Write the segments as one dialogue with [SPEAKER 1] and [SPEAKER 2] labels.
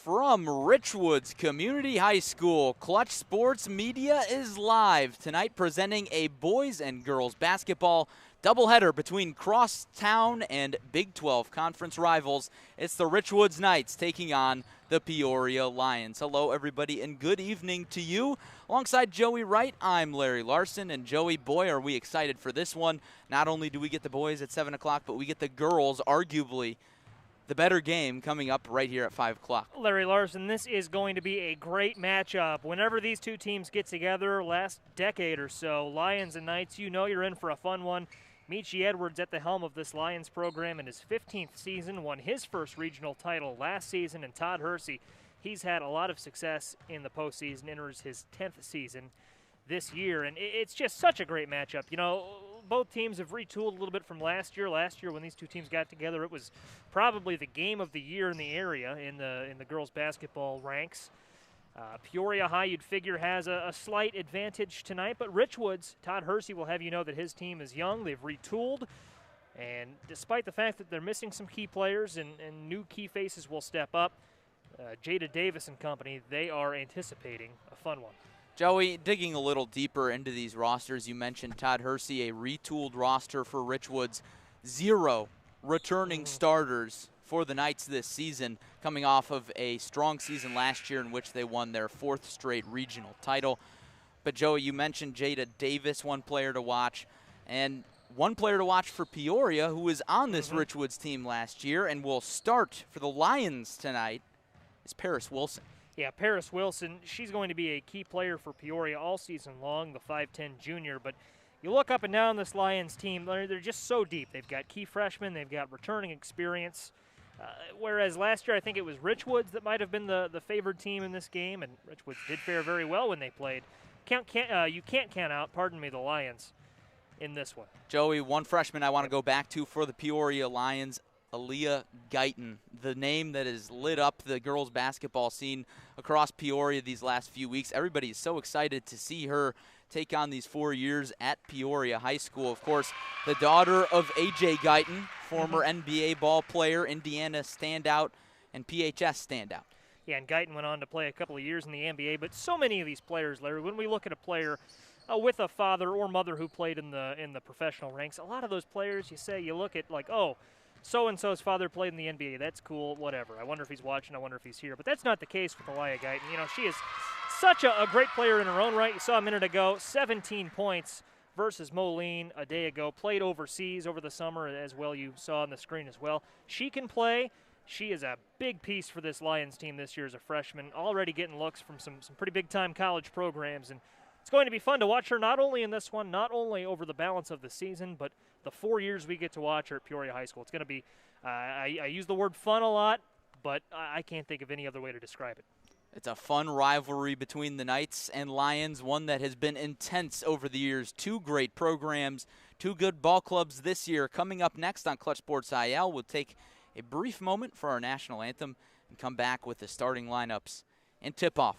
[SPEAKER 1] From Richwoods Community High School, Clutch Sports Media is live tonight, presenting a boys and girls basketball doubleheader between crosstown and Big 12 conference rivals. It's the Richwoods Knights taking on the Peoria Lions. Hello, everybody, and good evening to you. Alongside Joey Wright, I'm Larry Larson, and Joey, boy, are we excited for this one. Not only do we get the boys at 7 o'clock, but we get the girls, arguably the better game, coming up right here at 5 o'clock.
[SPEAKER 2] Larry Larson, this is going to be a great matchup. Whenever these two teams get together, last decade or so, Lions and Knights, you know you're in for a fun one. Michel Edwards at the helm of this Lions program in his 15th season, won his first regional title last season, and Todd Hersey, he's had a lot of success in the postseason, enters his 10th season this year, and it's just such a great matchup. You know, both teams have retooled a little bit from last year. Last year, when these two teams got together, it was probably the game of the year in the area in the girls' basketball ranks. Peoria High, you'd figure, has a slight advantage tonight, but Richwoods, Todd Hersey will have you know that his team is young. They've retooled, and despite the fact that they're missing some key players and new key faces will step up, Jada Davis and company, they are anticipating a fun one.
[SPEAKER 1] Joey, digging a little deeper into these rosters, you mentioned Todd Hersey, a retooled roster for Richwoods. 0 returning starters for the Knights this season, coming off of a strong season last year in which they won their 4th straight regional title. But Joey, you mentioned Jada Davis, one player to watch, and one player to watch for Peoria, who was on this Richwoods team last year and will start for the Lions tonight, is Paris Wilson.
[SPEAKER 2] Yeah, Paris Wilson, she's going to be a key player for Peoria all season long, the 5'10 junior. But you look up and down this Lions team, they're just so deep. They've got key freshmen, they've got returning experience. Whereas last year I think it was Richwoods that might have been the favored team in this game, and Richwoods did fare very well when they played. You can't count out, the Lions in this one.
[SPEAKER 1] Joey, one freshman I want to go back to for the Peoria Lions, Aaliyah Guyton, the name that has lit up the girls' basketball scene across Peoria these last few weeks. Everybody is so excited to see her take on these 4 years at Peoria High School. Of course, the daughter of A.J. Guyton, former NBA ball player, Indiana standout, and PHS standout.
[SPEAKER 2] Yeah, and Guyton went on to play a couple of years in the NBA, but so many of these players, Larry, when we look at a player with a father or mother who played in the professional ranks, a lot of those players, you look at like, oh, so-and-so's father played in the NBA. That's cool, whatever. I wonder if he's watching. I wonder if he's here. But that's not the case with Aaliyah Guyton. You know, she is such a great player in her own right. You saw a minute ago, 17 points versus Moline a day ago. Played overseas over the summer as well. You saw on the screen as well. She can play. She is a big piece for this Lions team this year as a freshman. Already getting looks from some pretty big-time college programs. And it's going to be fun to watch her not only in this one, not only over the balance of the season, but the 4 years we get to watch her at Peoria High School. It's going to be, I use the word fun a lot, but I can't think of any other way to describe it.
[SPEAKER 1] It's a fun rivalry between the Knights and Lions, one that has been intense over the years. 2 great programs, 2 good ball clubs this year. Coming up next on Clutch Sports IL, we'll take a brief moment for our national anthem and come back with the starting lineups and tip-off.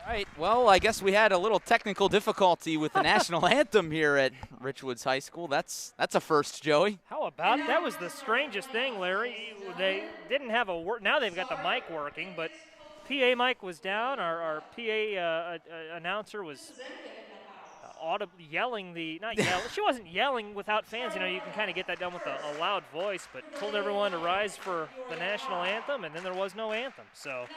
[SPEAKER 1] All right, well, I guess we had a little technical difficulty with the national anthem here at Richwoods High School. That's a first, Joey.
[SPEAKER 2] How about that? Was the strangest thing, Larry. They didn't have a word. Now they've got the mic working, but PA mic was down. Our PA announcer was yelling not yelling. She wasn't yelling without fans. You know, you can kind of get that done with a loud voice, but told everyone to rise for the national anthem, and then there was no anthem. So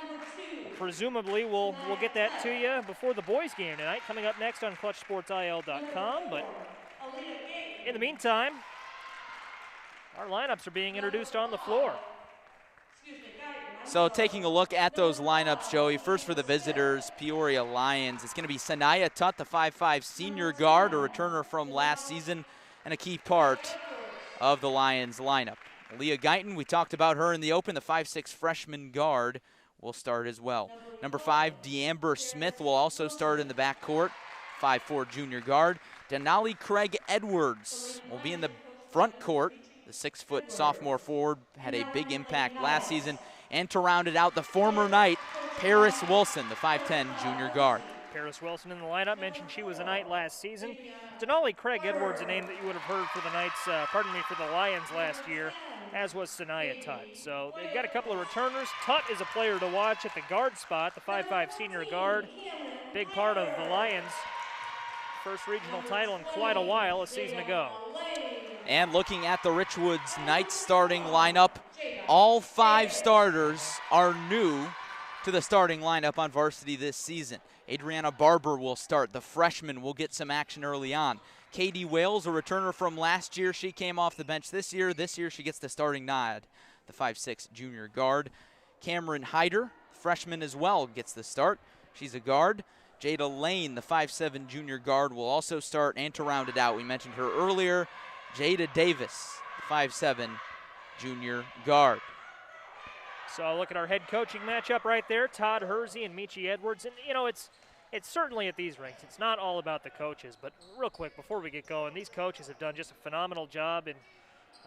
[SPEAKER 2] presumably we'll get that to you before the boys game tonight, coming up next on ClutchSportsIL.com. But in the meantime, our lineups are being introduced on the floor.
[SPEAKER 1] So taking a look at those lineups, Joey, first for the visitors, Peoria Lions. It's going to be Sanaya Tut, the 5'5 senior guard, a returner from last season and a key part of the Lions lineup. Aaliyah Guyton, we talked about her in the open, the 5'6 freshman guard, will start as well. Number 5, Deamber Smith will also start in the backcourt, 5'4 junior guard. Denali Craig Edwards will be in the front court. The 6-foot sophomore forward had a big impact last season. And to round it out, the former Knight, Paris Wilson, the 5'10 junior guard.
[SPEAKER 2] Paris Wilson in the lineup, mentioned she was a Knight last season. Denali Craig Edwards, a name that you would have heard for the Knights, for the Lions last year, as was Sanaya Tut. So they've got a couple of returners. Tut is a player to watch at the guard spot, the 5'5 senior guard. Big part of the Lions' first regional title in quite a while, a season ago.
[SPEAKER 1] And looking at the Richwoods Knights starting lineup, all 5 starters are new to the starting lineup on varsity this season. Adriana Barber will start. The freshman will get some action early on. Katie Wales, a returner from last year, she came off the bench this year. This year she gets the starting nod, the 5'6 junior guard. Cameron Hyder, freshman as well, gets the start. She's a guard. Jada Lane, the 5'7 junior guard, will also start. And to round it out, we mentioned her earlier, Jada Davis, the 5'7 junior guard.
[SPEAKER 2] So look at our head coaching matchup right there, Todd Hersey and Michi Edwards. And, you know, it's certainly at these ranks, it's not all about the coaches. But real quick, before we get going, these coaches have done just a phenomenal job in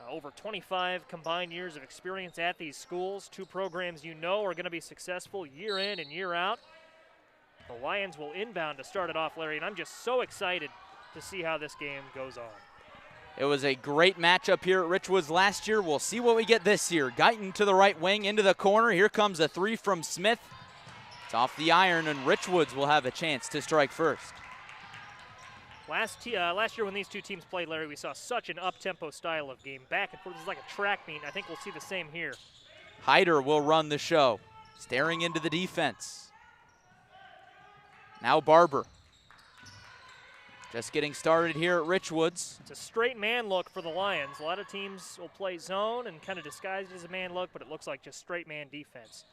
[SPEAKER 2] over 25 combined years of experience at these schools. 2 programs you know are going to be successful year in and year out. The Lions will inbound to start it off, Larry, and I'm just so excited to see how this game goes on.
[SPEAKER 1] It was a great matchup here at Richwoods last year. We'll see what we get this year. Guyton to the right wing, into the corner. Here comes a 3 from Smith. It's off the iron, and Richwoods will have a chance to strike first.
[SPEAKER 2] Last year when these two teams played, Larry, we saw such an up-tempo style of game. Back and forth, this is like a track meet. I think we'll see the same here.
[SPEAKER 1] Hyder will run the show, staring into the defense. Now Barber. Just getting started here at Richwoods.
[SPEAKER 2] It's a straight man look for the Lions. A lot of teams will play zone and kind of disguise it as a man look, but it looks like just straight man defense.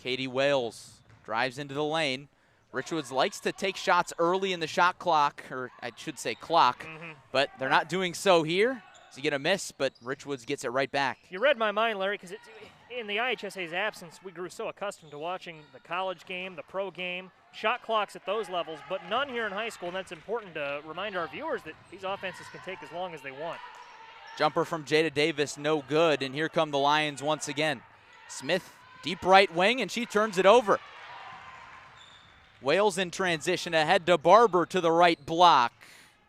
[SPEAKER 1] Katie Wales drives into the lane. Richwoods likes to take shots early in the shot clock, or I should say clock, but they're not doing so here. So you get a miss, but Richwoods gets it right back.
[SPEAKER 2] You read my mind, Larry, because in the IHSA's absence, we grew so accustomed to watching the college game, the pro game, shot clocks at those levels, but none here in high school, and that's important to remind our viewers that these offenses can take as long as they want.
[SPEAKER 1] Jumper from Jada Davis, no good, and here come the Lions once again. Smith, deep right wing, and she turns it over. Wales in transition, ahead to Barber to the right block.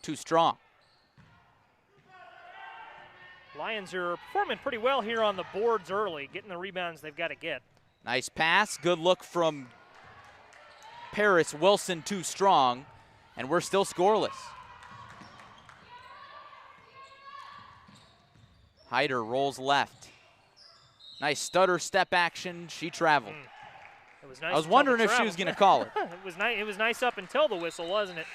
[SPEAKER 1] Too strong.
[SPEAKER 2] Lions are performing pretty well here on the boards early, getting the rebounds they've got to get.
[SPEAKER 1] Nice pass, good look from Paris Wilson, too strong, and we're still scoreless. Hyder rolls left. Nice stutter step action. She traveled.
[SPEAKER 2] It was nice.
[SPEAKER 1] I was wondering if she was going to call it.
[SPEAKER 2] It was nice up until the whistle, wasn't it?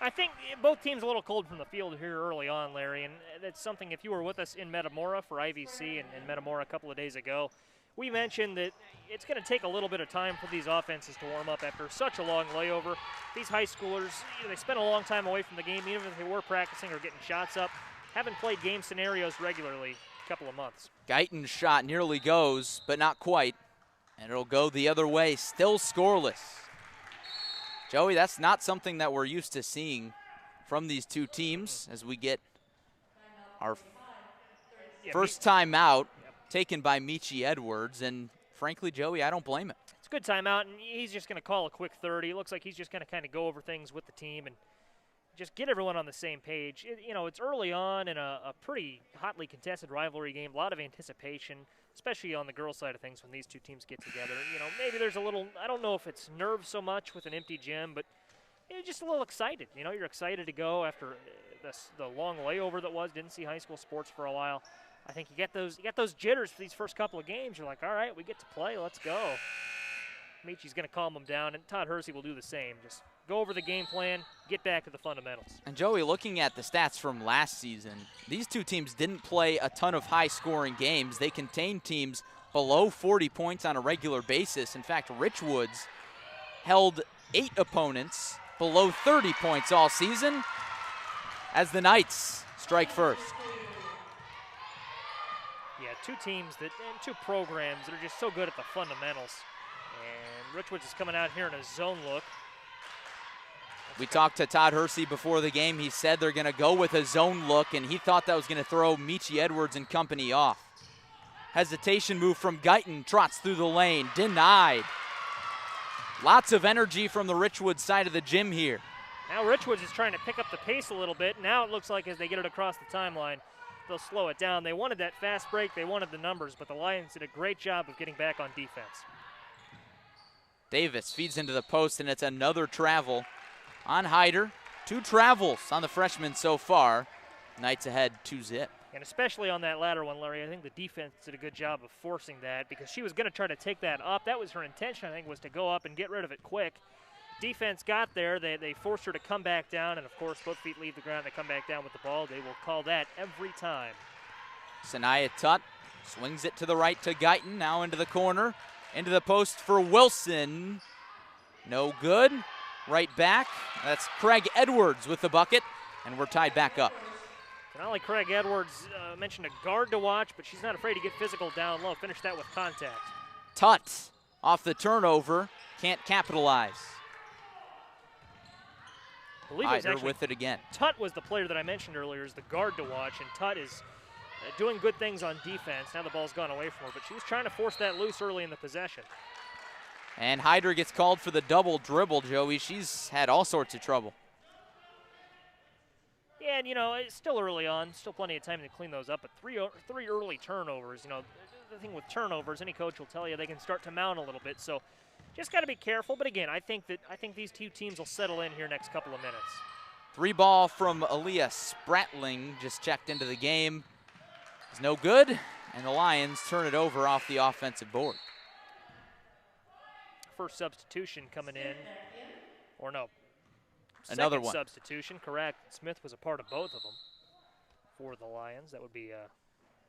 [SPEAKER 2] I think both teams a little cold from the field here early on, Larry, and that's something, if you were with us in Metamora for IVC and Metamora a couple of days ago, we mentioned that it's going to take a little bit of time for these offenses to warm up after such a long layover. These high schoolers, they spent a long time away from the game, even if they were practicing or getting shots up. Haven't played game scenarios regularly a couple of months.
[SPEAKER 1] Guyton's shot nearly goes, but not quite. And it'll go the other way, still scoreless. Joey, that's not something that we're used to seeing from these two teams as we get our first time out taken by Michi Edwards. And frankly, Joey, I don't blame him.
[SPEAKER 2] It's good timeout, and he's just going to call a quick 30. It looks like he's just going to kind of go over things with the team and just get everyone on the same page. It's early on in a pretty hotly contested rivalry game, a lot of anticipation, especially on the girls' side of things when these two teams get together. Maybe there's a little, I don't know if it's nerves so much with an empty gym, but just a little excited. You're excited to go after the long layover that was, didn't see high school sports for a while. I think you get those jitters for these first couple of games. You're like, all right, we get to play, let's go. Michi's going to calm them down, and Todd Hersey will do the same. Just go over the game plan, get back to the fundamentals.
[SPEAKER 1] And Joey, looking at the stats from last season, these two teams didn't play a ton of high-scoring games. They contained teams below 40 points on a regular basis. In fact, Richwoods held 8 opponents below 30 points all season as the Knights strike first.
[SPEAKER 2] Yeah, two teams and two programs that are just so good at the fundamentals. And Richwoods is coming out here in a zone look.
[SPEAKER 1] We talked to Todd Hersey before the game. He said they're going to go with a zone look, and he thought that was going to throw Michi Edwards and company off. Hesitation move from Guyton, trots through the lane, denied. Lots of energy from the Richwoods side of the gym here.
[SPEAKER 2] Now Richwoods is trying to pick up the pace a little bit. Now it looks like as they get it across the timeline, they'll slow it down. They wanted that fast break. They wanted the numbers, but the Lions did a great job of getting back on defense.
[SPEAKER 1] Davis feeds into the post, and it's another travel on Hyder. 2 travels on the freshman so far. Knights ahead 2-zip.
[SPEAKER 2] And especially on that latter one, Larry, I think the defense did a good job of forcing that because she was going to try to take that up. That was her intention, I think, was to go up and get rid of it quick. Defense got there. They forced her to come back down, and, of course, both feet leave the ground. They come back down with the ball. They will call that every time.
[SPEAKER 1] Sanaya Tutt swings it to the right to Guyton, now into the corner. Into the post for Wilson. No good. Right back. That's Craig Edwards with the bucket, and we're tied back up.
[SPEAKER 2] Not only Craig Edwards mentioned a guard to watch, but she's not afraid to get physical down low. Finish that with contact.
[SPEAKER 1] Tutt off the turnover. Can't capitalize. Hyder with it again.
[SPEAKER 2] Tutt was the player that I mentioned earlier as the guard to watch, and Tutt is doing good things on defense. Now the ball's gone away from her, but she was trying to force that loose early in the possession.
[SPEAKER 1] And Hyder gets called for the double dribble, Joey. She's had all sorts of trouble.
[SPEAKER 2] Yeah, and it's still early on, still plenty of time to clean those up, but three early turnovers. The thing with turnovers, any coach will tell you they can start to mount a little bit, so just got to be careful. But again, I think these two teams will settle in here next couple of minutes.
[SPEAKER 1] 3 ball from Aaliyah Spratling, just checked into the game. It's no good, and the Lions turn it over off the offensive board.
[SPEAKER 2] First substitution coming in, or no,
[SPEAKER 1] another
[SPEAKER 2] second
[SPEAKER 1] one.
[SPEAKER 2] Substitution, correct. Smith was a part of both of them for the Lions. That would be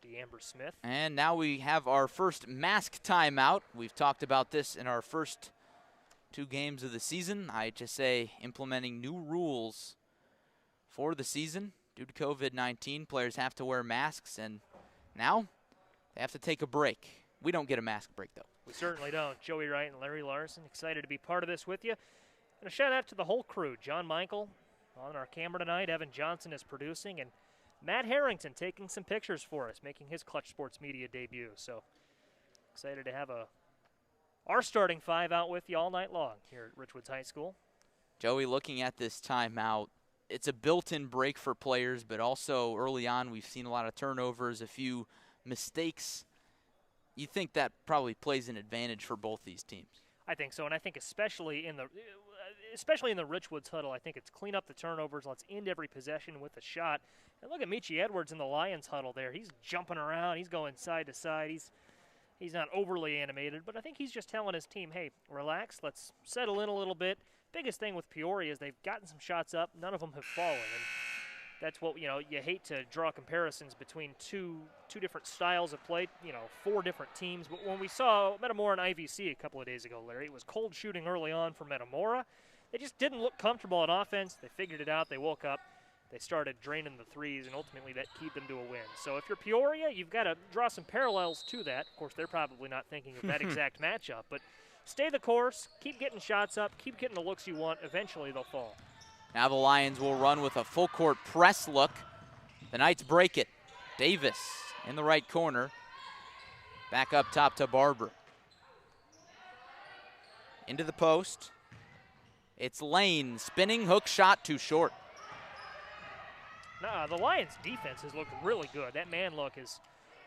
[SPEAKER 2] DeAmber Smith.
[SPEAKER 1] And now we have our first mask timeout. We've talked about this in our first 2 games of the season. IHSA implementing new rules for the season due to COVID-19. Players have to wear masks, and now they have to take a break. We don't get a mask break, though.
[SPEAKER 2] We certainly don't. Joey Wright and Larry Larson, excited to be part of this with you. And a shout out to the whole crew. John Michael on our camera tonight. Evan Johnson is producing, and Matt Harrington taking some pictures for us, making his Clutch Sports Media debut. So excited to have our starting 5 out with you all night long here at Richwoods High School.
[SPEAKER 1] Joey, looking at this timeout, it's a built-in break for players, but also early on we've seen a lot of turnovers, a few mistakes. You think that probably plays an advantage for both these teams?
[SPEAKER 2] I think so, and I think especially in the Richwoods huddle, I think it's clean up the turnovers. Let's end every possession with a shot. And look at Michi Edwards in the Lions huddle there. He's jumping around. He's going side to side. He's not overly animated, but I think he's just telling his team, hey, relax. Let's settle in a little bit. Biggest thing with Peoria is they've gotten some shots up. None of them have fallen. And that's what, you hate to draw comparisons between two different styles of play, 4 different teams. But when we saw Metamora and IVC a couple of days ago, Larry, it was cold shooting early on for Metamora. They just didn't look comfortable on offense. They figured it out. They woke up. They started draining the threes, and ultimately that keyed them to a win. So if you're Peoria, you've got to draw some parallels to that. Of course, they're probably not thinking of that exact matchup. But stay the course. Keep getting shots up. Keep getting the looks you want. Eventually they'll fall.
[SPEAKER 1] Now the Lions will run with a full court press look. The Knights break it. Davis in the right corner. Back up top to Barber. Into the post. It's Lane, spinning hook shot too short.
[SPEAKER 2] Nah, the Lions' defense has looked really good. That man look is,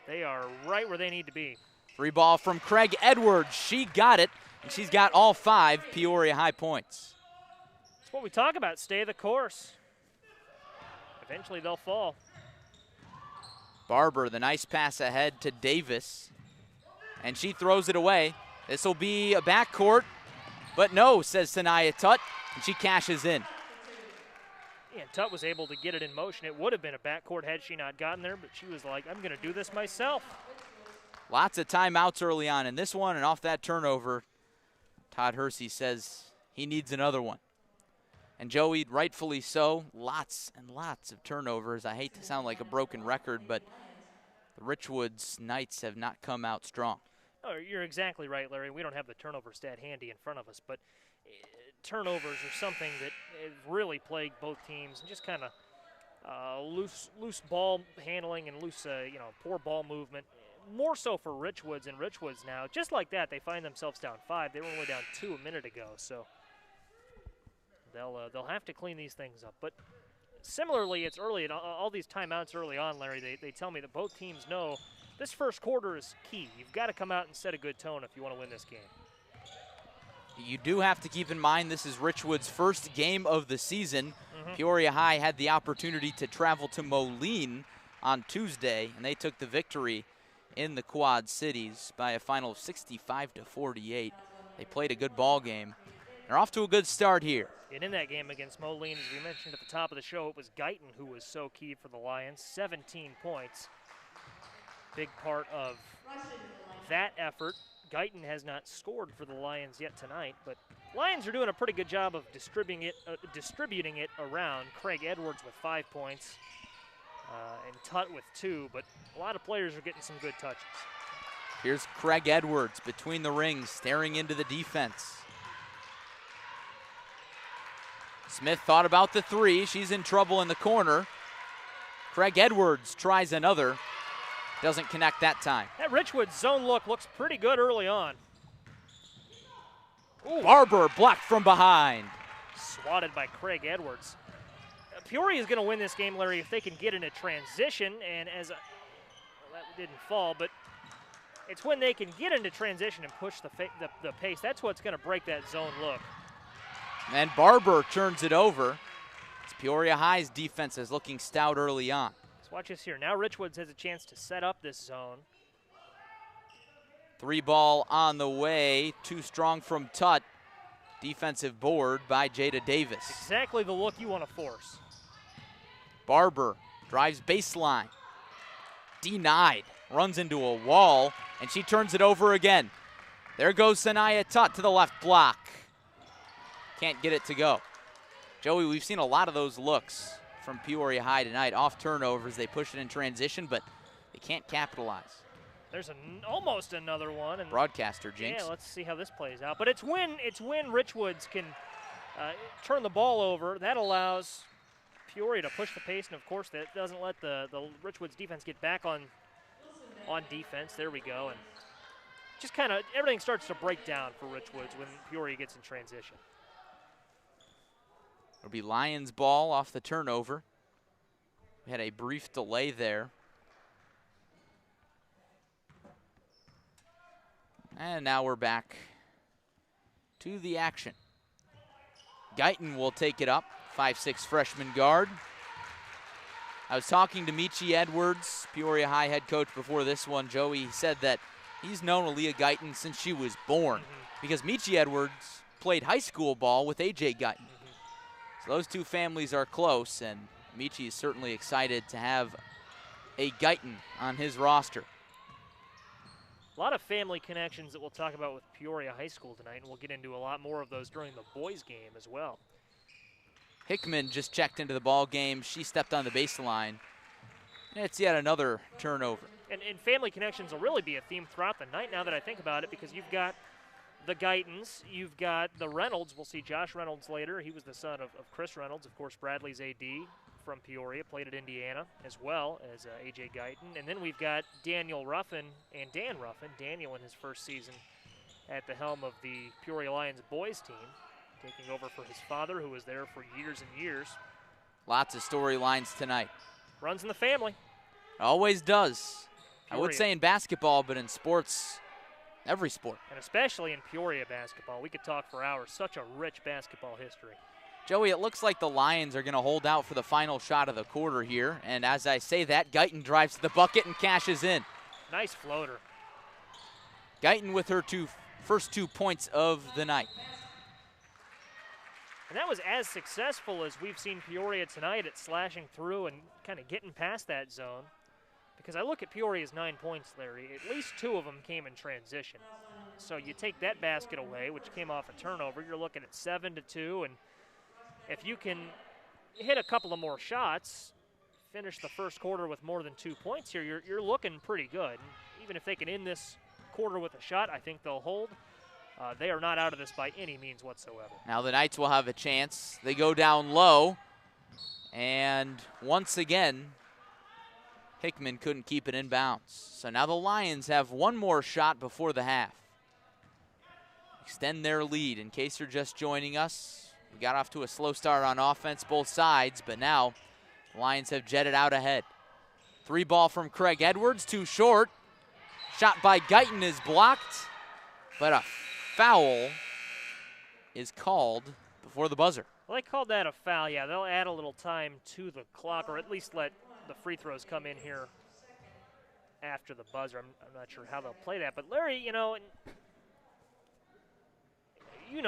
[SPEAKER 2] they are right where they need to be.
[SPEAKER 1] Free ball from Craig Edwards. She got it, and she's got all 5 Peoria High points.
[SPEAKER 2] That's what we talk about, stay the course. Eventually they'll fall.
[SPEAKER 1] Barber, the nice pass ahead to Davis, and she throws it away. This will be a backcourt, but no, says Sanaya Tutt, and she cashes in.
[SPEAKER 2] Yeah, Tutt was able to get it in motion. It would have been a backcourt had she not gotten there, but she was like, I'm going to do this myself.
[SPEAKER 1] Lots of timeouts early on in this one, and off that turnover, Todd Hersey says he needs another one. And Joey, rightfully so, lots and lots of turnovers. I hate to sound like a broken record, but the Richwoods Knights have not come out strong.
[SPEAKER 2] Oh, you're exactly right, Larry. We don't have the turnover stat handy in front of us, but turnovers are something that really plague both teams. And just kind of loose ball handling and loose, poor ball movement. More so for Richwoods, and Richwoods now, just like that, they find themselves down 5. They were only down 2 a minute ago, so they'll have to clean these things up. But similarly, it's early, and all these timeouts early on, Larry, they tell me that both teams know this first quarter is key. You've got to come out and set a good tone if you want to win this game.
[SPEAKER 1] You do have to keep in mind this is Richwood's first game of the season. Peoria High had the opportunity to travel to Moline on Tuesday, and they took the victory in the Quad Cities by a final of 65-48. They played a good ball game. They're off to a good start here.
[SPEAKER 2] And in that game against Moline, as we mentioned at the top of the show, it was Guyton who was so key for the Lions. 17 points. Big part of that effort. Guyton has not scored for the Lions yet tonight, but Lions are doing a pretty good job of distributing it around. Craig Edwards with 5 points and Tutt with 2, but a lot of players are getting some good touches.
[SPEAKER 1] Here's Craig Edwards between the rings, staring into the defense. Smith thought about the 3. She's in trouble in the corner. Craig Edwards tries another. Doesn't connect that time.
[SPEAKER 2] That Richwoods zone look looks pretty good early on.
[SPEAKER 1] Ooh. Barber blocked from behind.
[SPEAKER 2] Swatted by Craig Edwards. Peoria is going to win this game, Larry, if they can get into transition. And well, that didn't fall, but it's when they can get into transition and push the pace. That's what's going to break that zone look.
[SPEAKER 1] And Barber turns it over. It's Peoria High's defense is looking stout early on.
[SPEAKER 2] Let's watch this here. Now Richwoods has a chance to set up this zone.
[SPEAKER 1] 3 ball on the way. Too strong from Tutt. Defensive board by Jada Davis.
[SPEAKER 2] Exactly the look you want to force.
[SPEAKER 1] Barber drives baseline. Denied. Runs into a wall, and she turns it over again. There goes Sanaya Tutt to the left block. Can't get it to go. Joey, we've seen a lot of those looks from Peoria High tonight. Off turnovers, they push it in transition, but they can't capitalize.
[SPEAKER 2] There's almost another one. And
[SPEAKER 1] broadcaster jinx.
[SPEAKER 2] Yeah, let's see how this plays out. But it's when Richwoods can turn the ball over. That allows Peoria to push the pace, and of course that doesn't let the Richwoods defense get back on defense. There we go. And just kind of everything starts to break down for Richwoods when Peoria gets in transition.
[SPEAKER 1] It'll be Lions ball off the turnover. We had a brief delay there. And now we're back to the action. Guyton will take it up, 5'6" freshman guard. I was talking to Michel Edwards, Peoria High head coach, before this one. Joey said that he's known Aaliyah Guyton since she was born because Michel Edwards played high school ball with A.J. Guyton. So those two families are close, and Michi is certainly excited to have a Guyton on his roster.
[SPEAKER 2] A lot of family connections that we'll talk about with Peoria High School tonight, and we'll get into a lot more of those during the boys' game as well.
[SPEAKER 1] Hickman just checked into the ball game. She stepped on the baseline. And it's yet another turnover.
[SPEAKER 2] And family connections will really be a theme throughout the night now that I think about it, because you've got the Guytons, you've got the Reynolds. We'll see Josh Reynolds later. He was the son of Chris Reynolds, of course, Bradley's AD from Peoria, played at Indiana as well as A.J. Guyton. And then we've got Daniel Ruffin and Dan Ruffin. Daniel in his first season at the helm of the Peoria Lions boys team, taking over for his father, who was there for years and years.
[SPEAKER 1] Lots of storylines tonight.
[SPEAKER 2] Runs in the family.
[SPEAKER 1] Always does.
[SPEAKER 2] Peoria.
[SPEAKER 1] I would say in basketball, but in sports, every sport.
[SPEAKER 2] And especially in Peoria basketball. We could talk for hours. Such a rich basketball history.
[SPEAKER 1] Joey, it looks like the Lions are going to hold out for the final shot of the quarter here. And as I say that, Guyton drives to the bucket and cashes in.
[SPEAKER 2] Nice floater.
[SPEAKER 1] Guyton with her first 2 points of the night.
[SPEAKER 2] And that was as successful as we've seen Peoria tonight at slashing through and kind of getting past that zone. Because I look at Peoria's 9 points, Larry, at least 2 of them came in transition. So you take that basket away, which came off a turnover, you're looking at 7-2, and if you can hit a couple of more shots, finish the first quarter with more than 2 points here, you're looking pretty good. And even if they can end this quarter with a shot, I think they'll hold. They are not out of this by any means whatsoever.
[SPEAKER 1] Now the Knights will have a chance. They go down low, and once again, Hickman couldn't keep it in bounds. So now the Lions have one more shot before the half. Extend their lead. In case you're just joining us, we got off to a slow start on offense, both sides, but now the Lions have jetted out ahead. 3 ball from Craig Edwards, too short. Shot by Guyton is blocked, but a foul is called before the buzzer.
[SPEAKER 2] Well, they called that a foul. Yeah, they'll add a little time to the clock, or at least let the free throws come in here after the buzzer. I'm not sure how they'll play that, but Larry, you know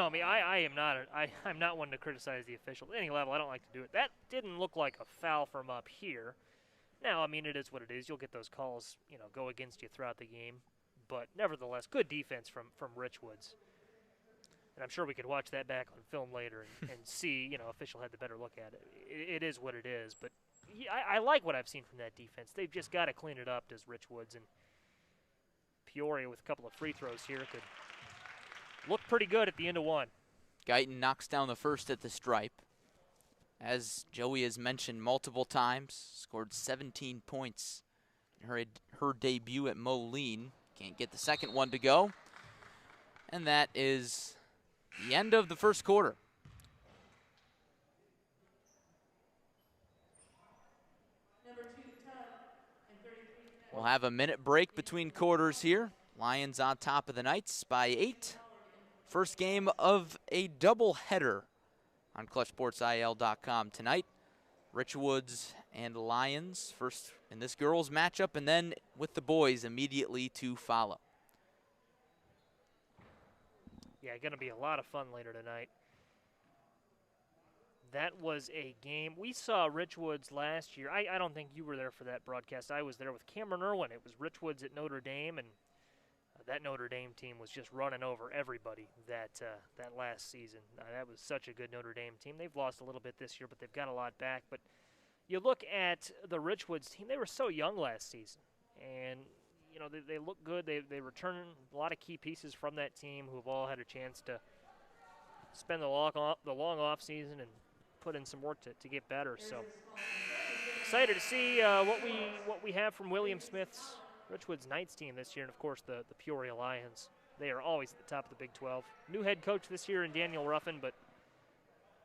[SPEAKER 2] me. I'm not one to criticize the officials at any level. I don't like to do it. That didn't look like a foul from up here. Now, I mean, it is what it is. You'll get those calls, go against you throughout the game. But nevertheless, good defense from Richwoods. And I'm sure we could watch that back on film later and see, official had the better look at it. It is what it is. But I like what I've seen from that defense. They've just got to clean it up, does Richwoods. And Peoria with a couple of free throws here could look pretty good at the end of one.
[SPEAKER 1] Guyton knocks down the first at the stripe. As Joey has mentioned multiple times, scored 17 points in her debut at Moline. Can't get the second one to go. And that is the end of the first quarter. We'll have a minute break between quarters here. Lions on top of the Knights by 8. First game of a doubleheader on ClutchSportsIL.com tonight. Richwoods and Lions first in this girls matchup, and then with the boys immediately to follow.
[SPEAKER 2] Yeah, going to be a lot of fun later tonight. That was a game. We saw Richwoods last year. I don't think you were there for that broadcast. I was there with Cameron Irwin. It was Richwoods at Notre Dame, and that Notre Dame team was just running over everybody that last season. That was such a good Notre Dame team. They've lost a little bit this year, but they've got a lot back. But you look at the Richwoods team, they were so young last season. And, they look good. They return a lot of key pieces from that team who have all had a chance to spend the long off season and put in some work to get better. So excited to see what we have from William Smith's Richwoods Knights team this year, and of course the Peoria Lions. They are always at the top of the Big 12. New head coach this year in Daniel Ruffin, but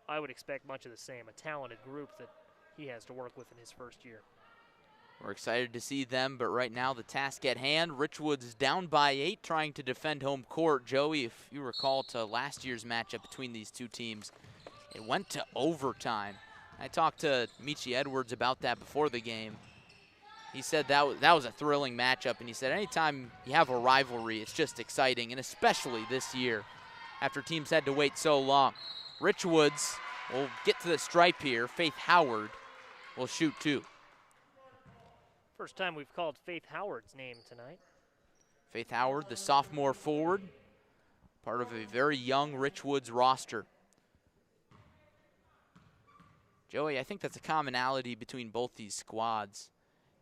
[SPEAKER 2] I would expect much of the same. A talented group that he has to work with in his first year.
[SPEAKER 1] We're excited to see them, but right now the task at hand, Richwoods is down by 8, trying to defend home court. Joey, if you recall to last year's matchup between these two teams, it went to overtime. I talked to Michel Edwards about that before the game. He said that was a thrilling matchup, and he said anytime you have a rivalry, it's just exciting, and especially this year after teams had to wait so long. Richwoods will get to the stripe here. Faith Howard will shoot 2.
[SPEAKER 2] First time we've called Faith Howard's name tonight.
[SPEAKER 1] Faith Howard, the sophomore forward, part of a very young Richwoods roster. Joey, I think that's a commonality between both these squads.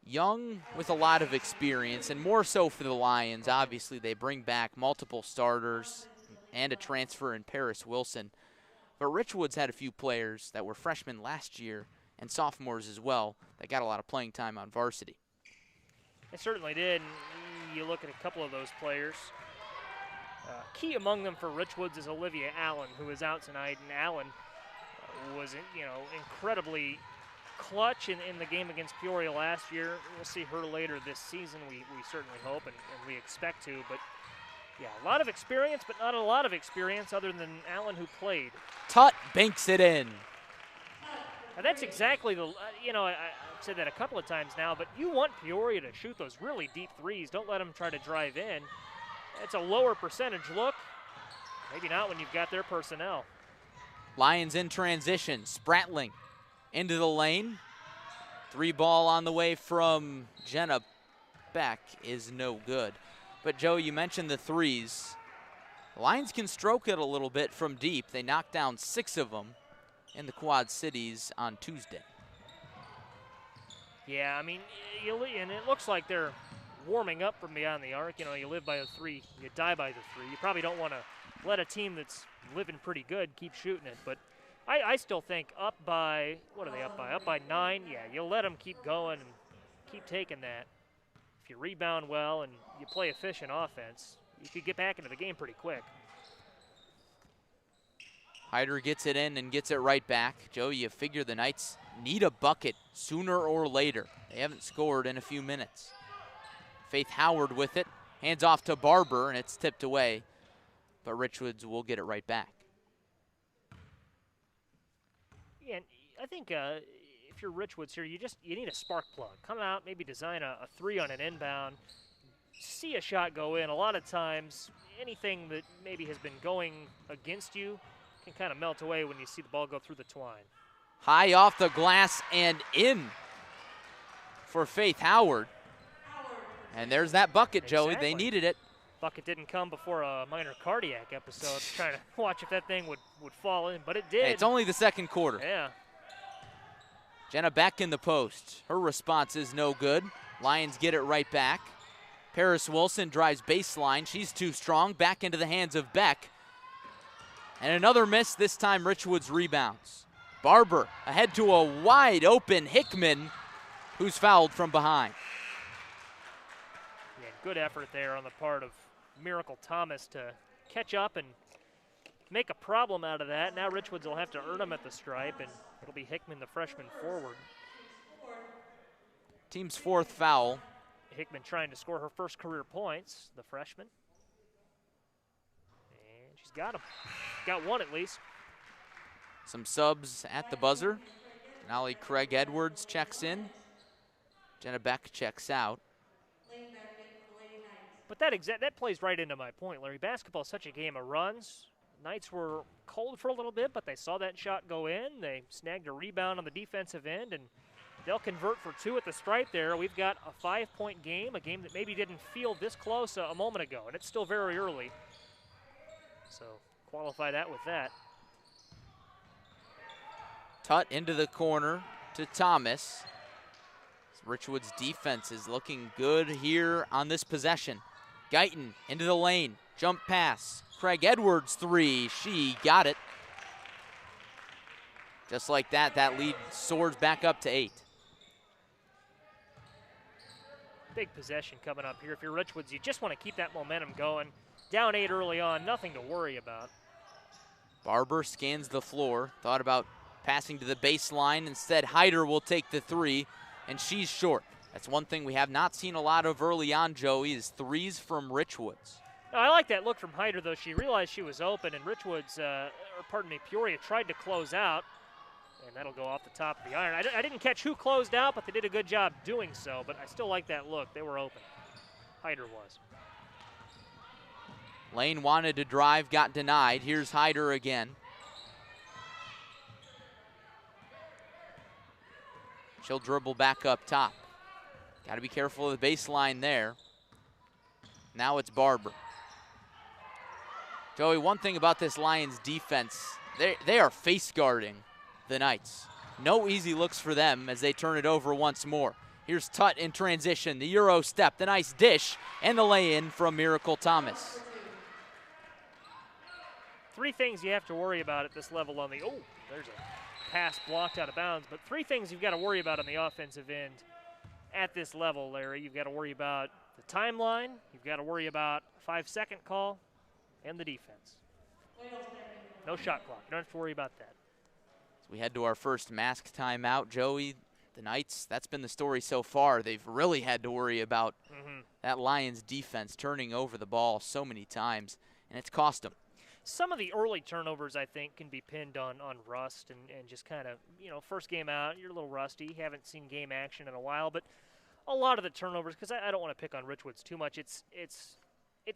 [SPEAKER 1] Young with a lot of experience, and more so for the Lions. Obviously, they bring back multiple starters and a transfer in Paris Wilson. But Richwoods had a few players that were freshmen last year and sophomores as well that got a lot of playing time on varsity.
[SPEAKER 2] They certainly did. And you look at a couple of those players. Key among them for Richwoods is Aaliyah Allen, who is out tonight, and Allen was, incredibly clutch in the game against Peoria last year. We'll see her later this season. We certainly hope and we expect to. But yeah, a lot of experience, but not a lot of experience other than Allen, who played.
[SPEAKER 1] Tutt banks it in.
[SPEAKER 2] And that's exactly the, I've said that a couple of times now, but you want Peoria to shoot those really deep threes. Don't let them try to drive in. It's a lower percentage look. Maybe not when you've got their personnel.
[SPEAKER 1] Lions in transition. Spratling into the lane. 3 ball on the way from Jenna Beck is no good. But, Joe, you mentioned the threes. The Lions can stroke it a little bit from deep. They knocked down 6 of them in the Quad Cities on Tuesday.
[SPEAKER 2] Yeah, I mean, and it looks like they're warming up from beyond the arc. You live by the 3, you die by the 3. You probably don't want to let a team that's living pretty good keep shooting it. But I still think up by, what are they up by? Up by 9? Yeah, you'll let them keep going and keep taking that. If you rebound well and you play efficient offense, you could get back into the game pretty quick.
[SPEAKER 1] Hyder gets it in and gets it right back. Joe, you figure the Knights need a bucket sooner or later. They haven't scored in a few minutes. Faith Howard with it. Hands off to Barber, and it's tipped away. But Richwoods will get it right back.
[SPEAKER 2] Yeah, and I think if you're Richwoods here, you need a spark plug. Come out, maybe design a 3 on an inbound. See a shot go in. A lot of times, anything that maybe has been going against you can kind of melt away when you see the ball go through the twine.
[SPEAKER 1] High off the glass and in for Faith Howard. And there's that bucket, Joey.
[SPEAKER 2] Exactly.
[SPEAKER 1] They needed it.
[SPEAKER 2] Bucket didn't come before a minor cardiac episode. Trying to watch if that thing would fall in, but it did.
[SPEAKER 1] Hey, it's only the second quarter.
[SPEAKER 2] Yeah.
[SPEAKER 1] Jenna back in the post. Her response is no good. Lions get it right back. Paris Wilson drives baseline. She's too strong. Back into the hands of Beck. And another miss. This time Richwoods rebounds. Barber ahead to a wide open Hickman, who's fouled from behind.
[SPEAKER 2] Yeah, good effort there on the part of Miracle Thomas to catch up and make a problem out of that. Now Richwoods will have to earn them at the stripe, and it'll be Hickman, the freshman forward.
[SPEAKER 1] Team's 4th foul.
[SPEAKER 2] Hickman trying to score her first career points, the freshman. And she's got them. Got one at least.
[SPEAKER 1] Some subs at the buzzer. Denali Craig Edwards checks in. Jenna Beck checks out.
[SPEAKER 2] But that plays right into my point, Larry. Basketball is such a game of runs. Knights were cold for a little bit, but they saw that shot go in. They snagged a rebound on the defensive end, and they'll convert for 2 at the stripe there. We've got a 5-point game, a game that maybe didn't feel this close a moment ago, and it's still very early. So qualify that with that.
[SPEAKER 1] Tutt into the corner to Thomas. Richwoods' defense is looking good here on this possession. Guyton into the lane, jump pass. Craig Edwards 3, she got it. Just like that, that lead soars back up to 8.
[SPEAKER 2] Big possession coming up here. If you're Richwoods, you just want to keep that momentum going. Down 8 early on, nothing to worry about.
[SPEAKER 1] Barber scans the floor, thought about passing to the baseline. Instead, Hyder will take the 3, and she's short. That's one thing we have not seen a lot of early on, Joey, is 3s from Richwoods.
[SPEAKER 2] No, I like that look from Hyder, though. She realized she was open, and Peoria tried to close out, and that'll go off the top of the iron. I didn't catch who closed out, but they did a good job doing so, but I still like that look. They were open. Hyder was.
[SPEAKER 1] Lane wanted to drive, got denied. Here's Hyder again. She'll dribble back up top. Got to be careful of the baseline there. Now it's Barber. Joey, one thing about this Lions defense, they are face guarding the Knights. No easy looks for them as they turn it over once more. Here's Tutt in transition, the Euro step, the nice dish, and the lay-in from Miracle Thomas.
[SPEAKER 2] 3 things you have to worry about at this level on the, there's a pass blocked out of bounds, but 3 things you've got to worry about on the offensive end at this level, Larry. You've got to worry about the timeline, you've got to worry about a 5-second call, and the defense. No shot clock. You don't have to worry about that.
[SPEAKER 1] So we head to our first mask timeout. Joey, the Knights, that's been the story so far. They've really had to worry about that Lions defense turning over the ball so many times, and it's cost them.
[SPEAKER 2] Some of the early turnovers, I think, can be pinned on rust and just kind of, first game out, you're a little rusty. Haven't seen game action in a while, but a lot of the turnovers, because I don't want to pick on Richwoods too much, it's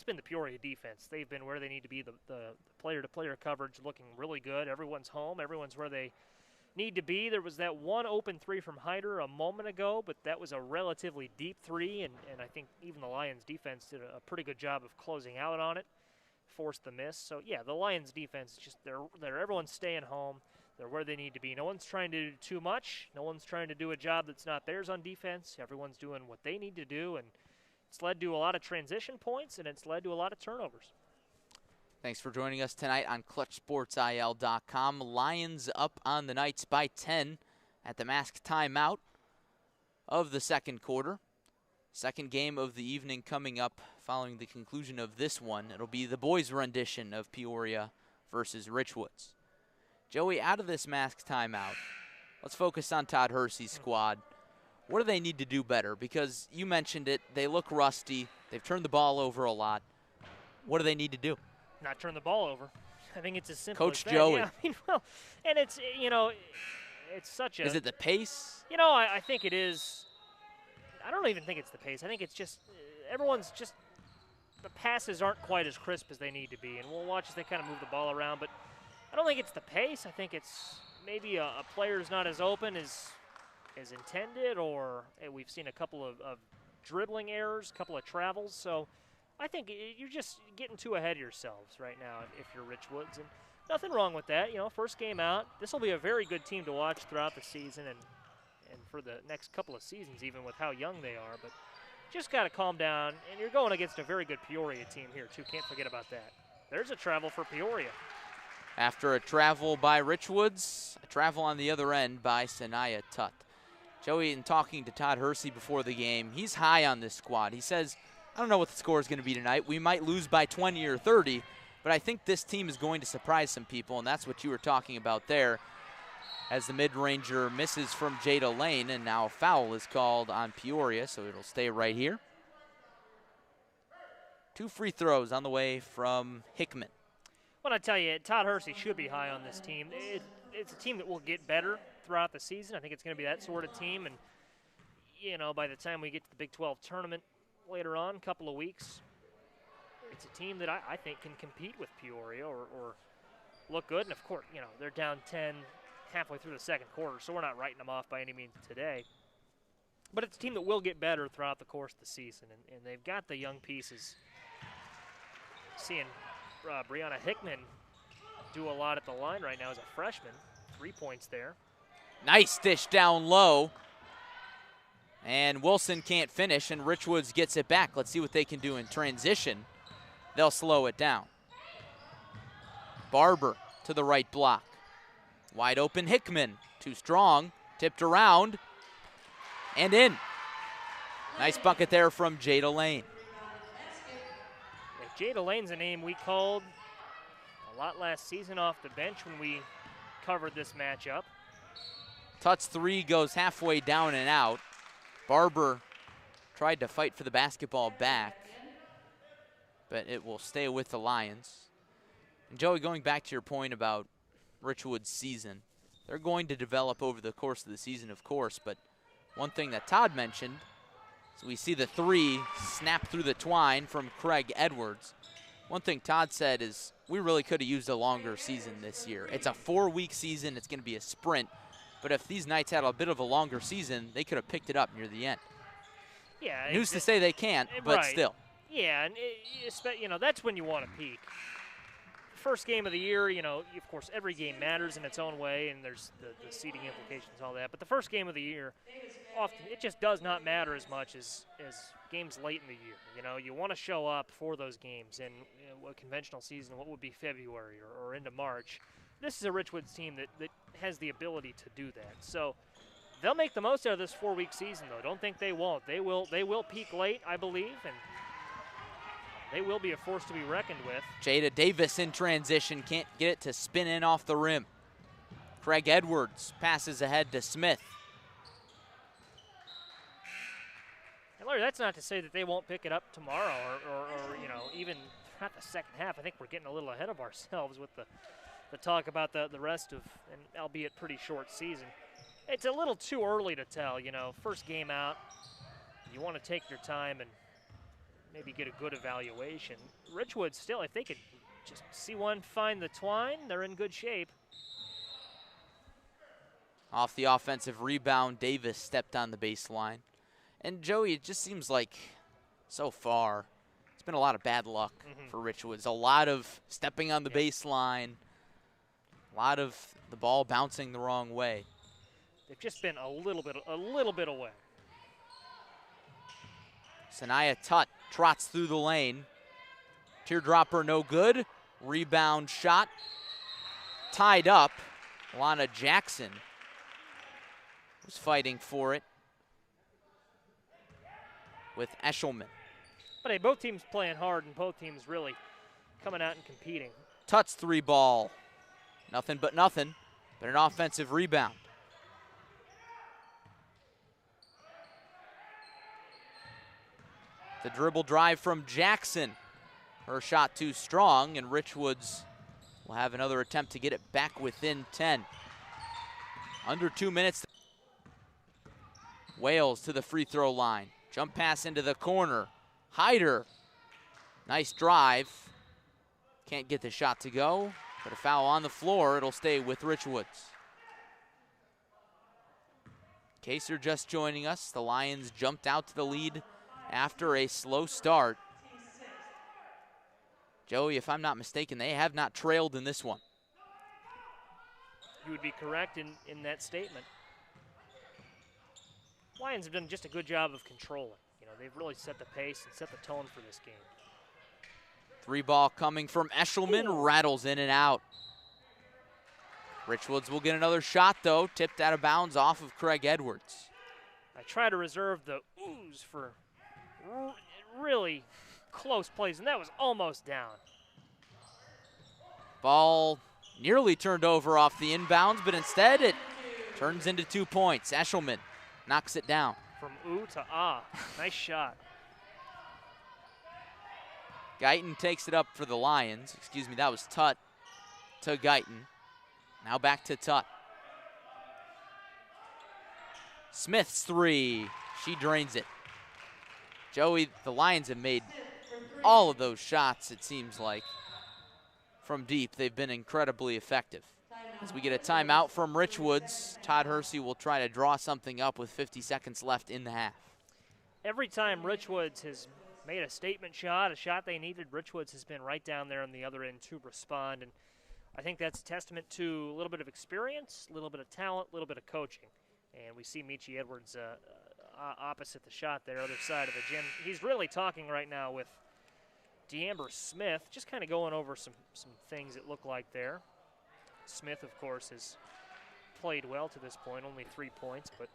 [SPEAKER 2] been the Peoria defense. They've been where they need to be. The player-to-player coverage looking really good. Everyone's home. Everyone's where they need to be. There was that one open three from Hyder a moment ago, but that was a relatively deep three, and I think even the Lions defense did a pretty good job of closing out on it, forced the miss. So, yeah, the Lions defense, just they're everyone's staying home. They're where they need to be. No one's trying to do too much. No one's trying to do a job that's not theirs on defense. Everyone's doing what they need to do, and it's led to a lot of transition points, and it's led to a lot of turnovers.
[SPEAKER 1] Thanks for joining us tonight on ClutchSportsIL.com. Lions up on the Knights by 10 at the mask timeout of the second quarter. Second game of the evening coming up following the conclusion of this one. It'll be the boys' rendition of Peoria versus Richwoods. Joey, out of this mask timeout, let's focus on Todd Hersey's squad. What do they need to do better? Because you mentioned it, they look rusty. They've turned the ball over a lot. What do they need to do?
[SPEAKER 2] Not turn the ball over. I think it's as simple
[SPEAKER 1] Coach
[SPEAKER 2] as that.
[SPEAKER 1] Joey.
[SPEAKER 2] Yeah, and it's, it's such a...
[SPEAKER 1] Is it the pace?
[SPEAKER 2] I think it is. I don't even think it's the pace. I think it's just everyone's just the passes aren't quite as crisp as they need to be, and we'll watch as they kind of move the ball around. But I don't think it's the pace. I think it's maybe a player's not as open as intended, or we've seen a couple of dribbling errors, a couple of travels. So I think you're just getting too ahead of yourselves right now if you're Richwoods, and nothing wrong with that. First game out. This will be a very good team to watch throughout the season and for the next couple of seasons, even with how young they are. But just got to calm down, and you're going against a very good Peoria team here, too. Can't forget about that. There's a travel for Peoria.
[SPEAKER 1] After a travel by Richwoods, a travel on the other end by Sanaya Tut. Joey, in talking to Todd Hersey before the game, he's high on this squad. He says, I don't know what the score is going to be tonight. We might lose by 20 or 30, but I think this team is going to surprise some people, and that's what you were talking about there. As the mid-ranger misses from Jada Lane, and now a foul is called on Peoria, so it'll stay right here. 2 free throws on the way from Hickman.
[SPEAKER 2] Well, I tell you, Todd Hersey should be high on this team. It's a team that will get better throughout the season. I think it's going to be that sort of team, and by the time we get to the Big 12 tournament later on, a couple of weeks, it's a team that I think can compete with Peoria or look good. And of course, they're down 10 halfway through the second quarter, so we're not writing them off by any means today. But it's a team that will get better throughout the course of the season, and they've got the young pieces. Seeing Brianna Hickman do a lot at the line right now as a freshman. 3 points there.
[SPEAKER 1] Nice dish down low. And Wilson can't finish, and Richwoods gets it back. Let's see what they can do in transition. They'll slow it down. Barber to the right block. Wide open Hickman. Too strong. Tipped around. And in. Nice bucket there from Jada Lane.
[SPEAKER 2] Yeah, Jada Lane's a name we called a lot last season off the bench when we covered this matchup.
[SPEAKER 1] Tut's 3 goes halfway down and out. Barber tried to fight for the basketball back, but it will stay with the Lions. And Joey, going back to your point about Richwood's season, they're going to develop over the course of the season, of course, but one thing that Todd mentioned is we see the 3 snap through the twine from Craig Edwards. One thing Todd said is we really could have used a longer season this year. It's a 4-week season. It's going to be a sprint. But if these Knights had a bit of a longer season, they could have picked it up near the end.
[SPEAKER 2] Yeah.
[SPEAKER 1] Who's to say they can't, but
[SPEAKER 2] right.
[SPEAKER 1] Still.
[SPEAKER 2] Yeah, and that's when you want to peak. First game of the year, of course, every game matters in its own way, and there's the seeding implications and all that. But the first game of the year, often it just does not matter as much as games late in the year. You want to show up for those games in a conventional season, what would be February or into March. This is a Richwoods team that has the ability to do that. So they'll make the most out of this 4-week season, though. Don't think they won't. They will peak late, I believe, and they will be a force to be reckoned with.
[SPEAKER 1] Jada Davis in transition, can't get it to spin in off the rim. Craig Edwards passes ahead to Smith.
[SPEAKER 2] And Larry, that's not to say that they won't pick it up tomorrow or you know, even throughout the second half. I think we're getting a little ahead of ourselves with the talk about the rest of, and albeit pretty short season. It's a little too early to tell, you know, first game out. You want to take your time and maybe get a good evaluation. Richwoods still, if they could just see one find the twine, they're in good shape.
[SPEAKER 1] Off the offensive rebound, Davis stepped on the baseline. And Joey, it just seems like so far, it's been a lot of bad luck for Richwoods. A lot of stepping on the baseline, a lot of the ball bouncing the wrong way.
[SPEAKER 2] They've just been a little bit away.
[SPEAKER 1] Sanaya Tutt trots through the lane. Teardropper no good. Rebound shot. Tied up. Lana Jackson was fighting for it with Eshelman.
[SPEAKER 2] But hey, both teams playing hard and both teams really coming out and competing.
[SPEAKER 1] Tutt's three ball. Nothing but nothing, but an offensive rebound. The dribble drive from Jackson. Her shot too strong, and Richwoods will have another attempt to get it back within 10. Under 2 minutes. Wales to the free throw line. Jump pass into the corner. Hyder. Nice drive. Can't get the shot to go, but a foul on the floor. It'll stay with Richwoods. In case you're just joining us, the Lions jumped out to the lead after a slow start. Joey, if I'm not mistaken, they have not trailed in this one.
[SPEAKER 2] You would be correct in that statement. Lions have done just a good job of controlling. You know, they've really set the pace and set the tone for this game.
[SPEAKER 1] Three ball coming from Eshelman, rattles in and out. Richwoods will get another shot, though, tipped out of bounds off of Craig Edwards.
[SPEAKER 2] I try to reserve the oohs for really close plays, and that was almost down.
[SPEAKER 1] Ball nearly turned over off the inbounds, but instead it turns into 2 points. Eshelman knocks it down.
[SPEAKER 2] From ooh to ah. Nice shot.
[SPEAKER 1] Guyton takes it up for the Lions. Excuse me, that was Tutt to Guyton. Now back to Tutt. Smith's three. She drains it. Joey, the Lions have made all of those shots, it seems like, from deep. They've been incredibly effective. As we get a timeout from Richwoods, Todd Hersey will try to draw something up with 50 seconds left in the half.
[SPEAKER 2] Every time Richwoods has made a statement shot, a shot they needed, Richwoods has been right down there on the other end to respond. And I think that's a testament to a little bit of experience, a little bit of talent, a little bit of coaching. And we see Michel Edwards opposite the shot there, other side of the gym. He's really talking right now with D'Amber Smith, just kind of going over some things that look like there. Smith, of course, has played well to this point, only 3 points, but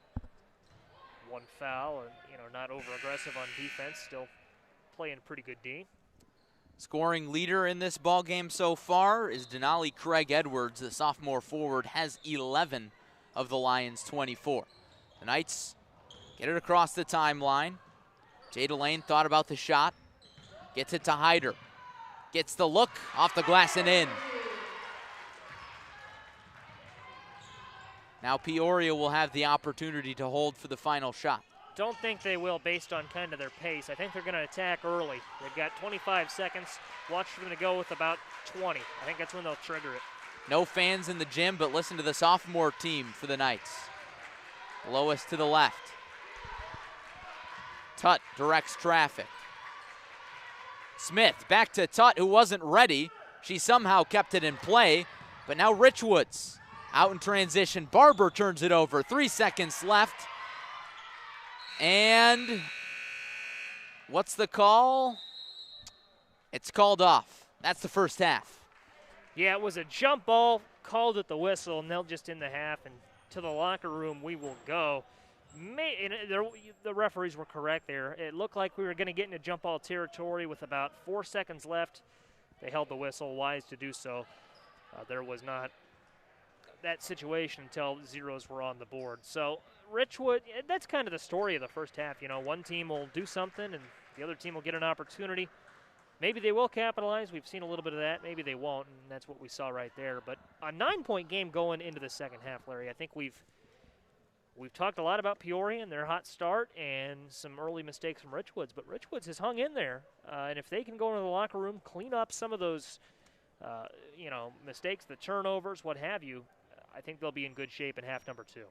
[SPEAKER 2] one foul, and you know, not over-aggressive on defense, still playing pretty good D.
[SPEAKER 1] Scoring leader in this ball game so far is Denali Craig Edwards. The sophomore forward has 11 of the Lions' 24. The Knights get it across the timeline. Jada Lane thought about the shot. Gets it to Hyder. Gets the look, off the glass and in. Now Peoria will have the opportunity to hold for the final shot.
[SPEAKER 2] Don't think they will based on kind of their pace. I think they're going to attack early. They've got 25 seconds. Watch for them to go with about 20. I think that's when they'll trigger it.
[SPEAKER 1] No fans in the gym, but listen to the sophomore team for the Knights. Lois to the left. Tutt directs traffic. Smith back to Tutt, who wasn't ready. She somehow kept it in play, but now Richwoods out in transition. Barber turns it over. 3 seconds left. And what's the call? It's called off. That's the first half.
[SPEAKER 2] Yeah, it was a jump ball called at the whistle, and they'll just in the half, and to the locker room we will go. The referees were correct there. It looked like we were going to get into jump ball territory with about 4 seconds left. They held the whistle, wise to do so. There was not that situation until zeros were on the board. So Richwood, that's kind of the story of the first half. You know, one team will do something and the other team will get an opportunity. Maybe they will capitalize. We've seen a little bit of that. Maybe they won't, and that's what we saw right there. But a 9-point game going into the second half, Larry. I think we've talked a lot about Peoria and their hot start and some early mistakes from Richwoods, but Richwoods has hung in there. And if they can go into the locker room, clean up some of those, mistakes, the turnovers, what have you, I think they'll be in good shape in half number 2.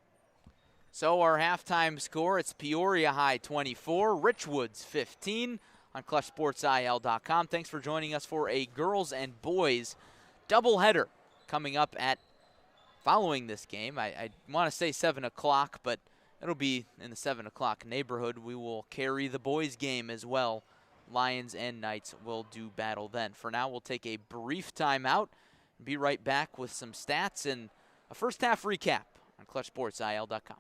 [SPEAKER 1] So our halftime score, it's Peoria High 24, Richwoods 15 on ClutchSportsIL.com. Thanks for joining us for a girls and boys doubleheader coming up following this game. I want to say 7 o'clock, but it'll be in the 7 o'clock neighborhood. We will carry the boys game as well. Lions and Knights will do battle then. For now, we'll take a brief timeout and be right back with some stats and a first half recap on ClutchSportsIL.com.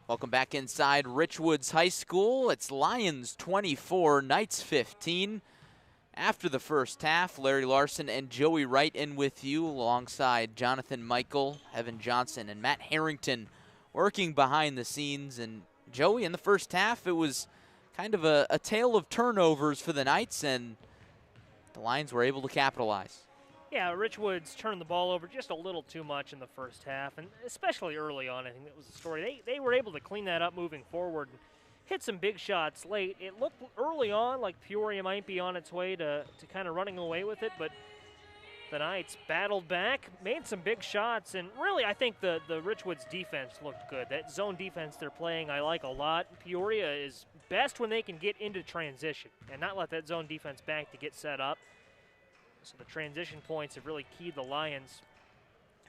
[SPEAKER 1] Welcome back inside Richwoods High School. It's Lions 24, Knights 15. After the first half, Larry Larson and Joey Wright in with you alongside Jonathan Michael, Evan Johnson, and Matt Harrington working behind the scenes. And Joey, in the first half, it was kind of a tale of turnovers for the Knights, and the Lions were able to capitalize.
[SPEAKER 2] Yeah, Richwoods turned the ball over just a little too much in the first half, and especially early on, I think that was the story. They were able to clean that up moving forward and hit some big shots late. It looked early on like Peoria might be on its way to kind of running away with it, but the Knights battled back, made some big shots, and really I think the Richwoods defense looked good. That zone defense they're playing I like a lot. Peoria is best when they can get into transition and not let that zone defense back to get set up. So the transition points have really keyed the Lions.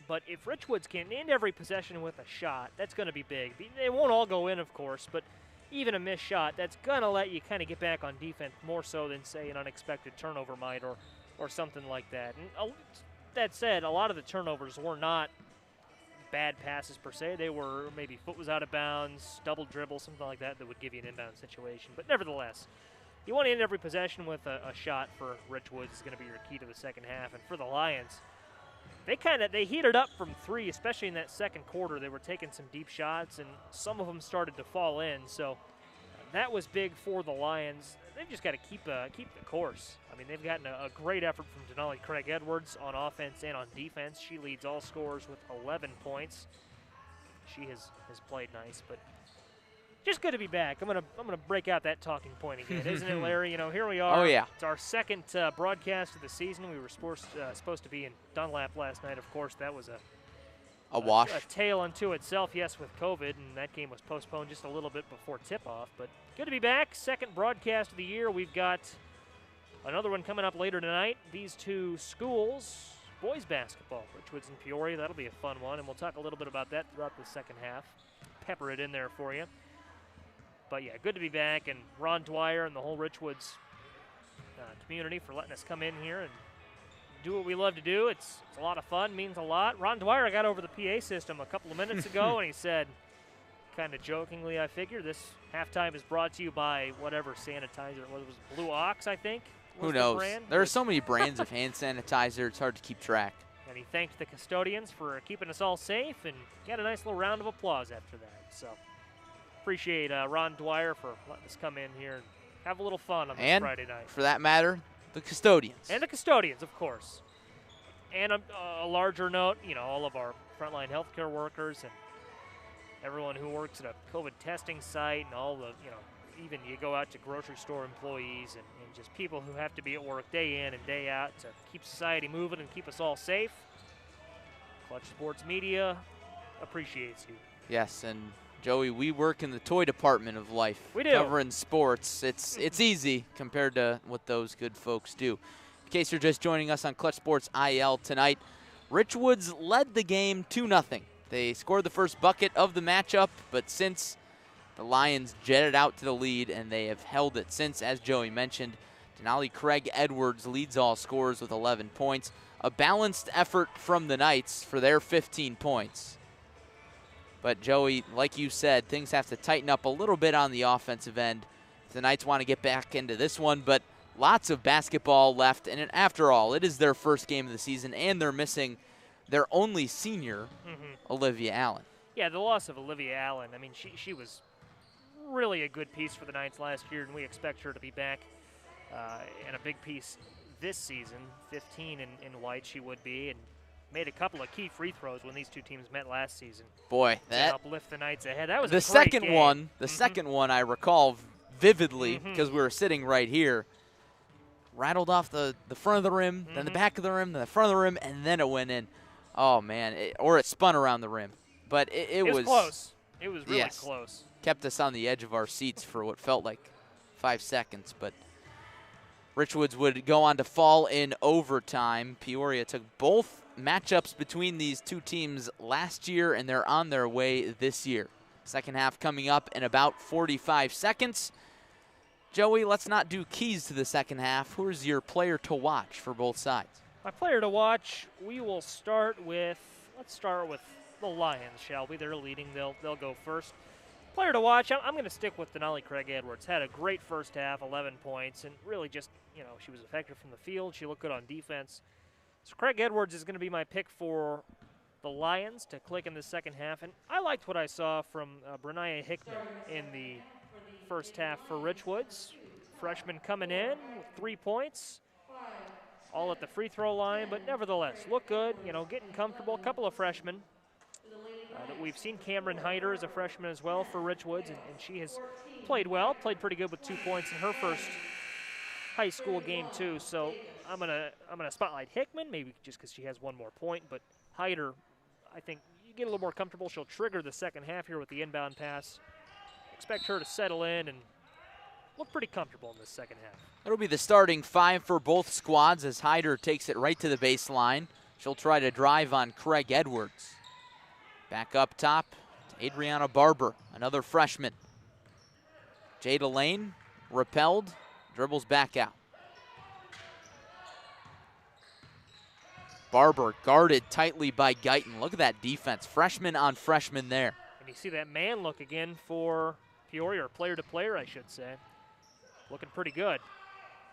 [SPEAKER 2] But if Richwoods can end every possession with a shot, that's going to be big. They won't all go in, of course, but even a missed shot, that's going to let you kind of get back on defense more so than, say, an unexpected turnover might or something like that. And that said, a lot of the turnovers were not bad passes per se. They were maybe foot was out of bounds, double dribble, something like that would give you an inbound situation. But nevertheless, you want to end every possession with a shot for Richwoods is going to be your key to the second half. And for the Lions, they heated up from three, especially in that second quarter. They were taking some deep shots, and some of them started to fall in. So that was big for the Lions. They've just got to keep the course. I mean, they've gotten a great effort from Denali Craig-Edwards on offense and on defense. She leads all scorers with 11 points. She has played nice, but just good to be back. I'm gonna break out that talking point again, isn't it, Larry? You know, here we are.
[SPEAKER 1] Oh yeah.
[SPEAKER 2] It's our second broadcast of the season. We were supposed to be in Dunlap last night. Of course, that was
[SPEAKER 1] a wash.
[SPEAKER 2] A tale unto itself, yes, with COVID, and that game was postponed just a little bit before tip-off. But good to be back. Second broadcast of the year. We've got another one coming up later tonight. These two schools, boys basketball, Richwoods and Peoria. That'll be a fun one, and we'll talk a little bit about that throughout the second half. Pepper it in there for you. But, yeah, good to be back, and Ron Dwyer and the whole Richwoods community for letting us come in here and do what we love to do. It's a lot of fun, means a lot. Ron Dwyer got over the PA system a couple of minutes ago, and he said, kind of jokingly, I figure, this halftime is brought to you by whatever sanitizer. It was Blue Ox, I think.
[SPEAKER 1] Who knows? There are so many brands of hand sanitizer, it's hard to keep track.
[SPEAKER 2] And he thanked the custodians for keeping us all safe and got a nice little round of applause after that. So appreciate Ron Dwyer for letting us come in here and have a little fun on this Friday night.
[SPEAKER 1] For that matter, the custodians.
[SPEAKER 2] And the custodians, of course. And a larger note, you know, all of our frontline healthcare workers and everyone who works at a COVID testing site and all the, you know, even you go out to grocery store employees and just people who have to be at work day in and day out to keep society moving and keep us all safe. Clutch Sports Media appreciates you.
[SPEAKER 1] Yes, and Joey, we work in the toy department of life.
[SPEAKER 2] We do.
[SPEAKER 1] Covering sports. It's easy compared to what those good folks do. In case you're just joining us on Clutch Sports IL tonight, Richwoods led the game 2-0. They scored the first bucket of the matchup, but since the Lions jetted out to the lead, and they have held it since, as Joey mentioned. Denali Craig-Edwards leads all scorers with 11 points. A balanced effort from the Knights for their 15 points. But, Joey, like you said, things have to tighten up a little bit on the offensive end. The Knights want to get back into this one, but lots of basketball left. And after all, it is their first game of the season, and they're missing their only senior, Aaliyah Allen.
[SPEAKER 2] Yeah, the loss of Aaliyah Allen, I mean, she was really a good piece for the Knights last year, and we expect her to be back and a big piece this season. 15 in white she would be, and made a couple of key free throws when these two teams met last season.
[SPEAKER 1] Boy, that
[SPEAKER 2] helped lift the Knights ahead. That was
[SPEAKER 1] the
[SPEAKER 2] a great
[SPEAKER 1] second
[SPEAKER 2] game.
[SPEAKER 1] one. The second one I recall vividly because we were sitting right here. Rattled off the front of the rim, then the back of the rim, then the front of the rim, and then it went in. Oh man, or it spun around the rim, but it was
[SPEAKER 2] close. It was really close.
[SPEAKER 1] Kept us on the edge of our seats for what felt like 5 seconds, but Richwoods would go on to fall in overtime. Peoria took both matchups between these two teams last year, and they're on their way this year. Second half coming up in about 45 seconds. Joey, let's not do keys to the second half. Who is your player to watch for both sides?
[SPEAKER 2] My player to watch, we will start with, let's start with the Lions, shall we? They're leading. They'll go first. Player to watch, I'm going to stick with Denali Craig Edwards. Had a great first half, 11 points, and really just, she was effective from the field. She looked good on defense. So Craig Edwards is going to be my pick for the Lions to click in the second half. And I liked what I saw from Brenia Hickman in the first half for Richwoods. Freshman coming in with 3 points, all at the free throw line, but nevertheless, look good, getting comfortable. A couple of freshmen. That we've seen Cameron Hyder as a freshman as well for Richwoods, and she has played well, played pretty good with 2 points in her first high school game too. So I'm gonna spotlight Hickman, maybe just because she has 1 more point, but Hyder, I think you get a little more comfortable. She'll trigger the second half here with the inbound pass. Expect her to settle in and look pretty comfortable in this second half.
[SPEAKER 1] It'll be the starting 5 for both squads as Hyder takes it right to the baseline. She'll try to drive on Craig Edwards. Back up top to Adriana Barber, another freshman. Jada Lane, repelled, dribbles back out. Barber guarded tightly by Guyton. Look at that defense, freshman on freshman there.
[SPEAKER 2] And you see that man look again for Peoria, or player to player, I should say. Looking pretty good.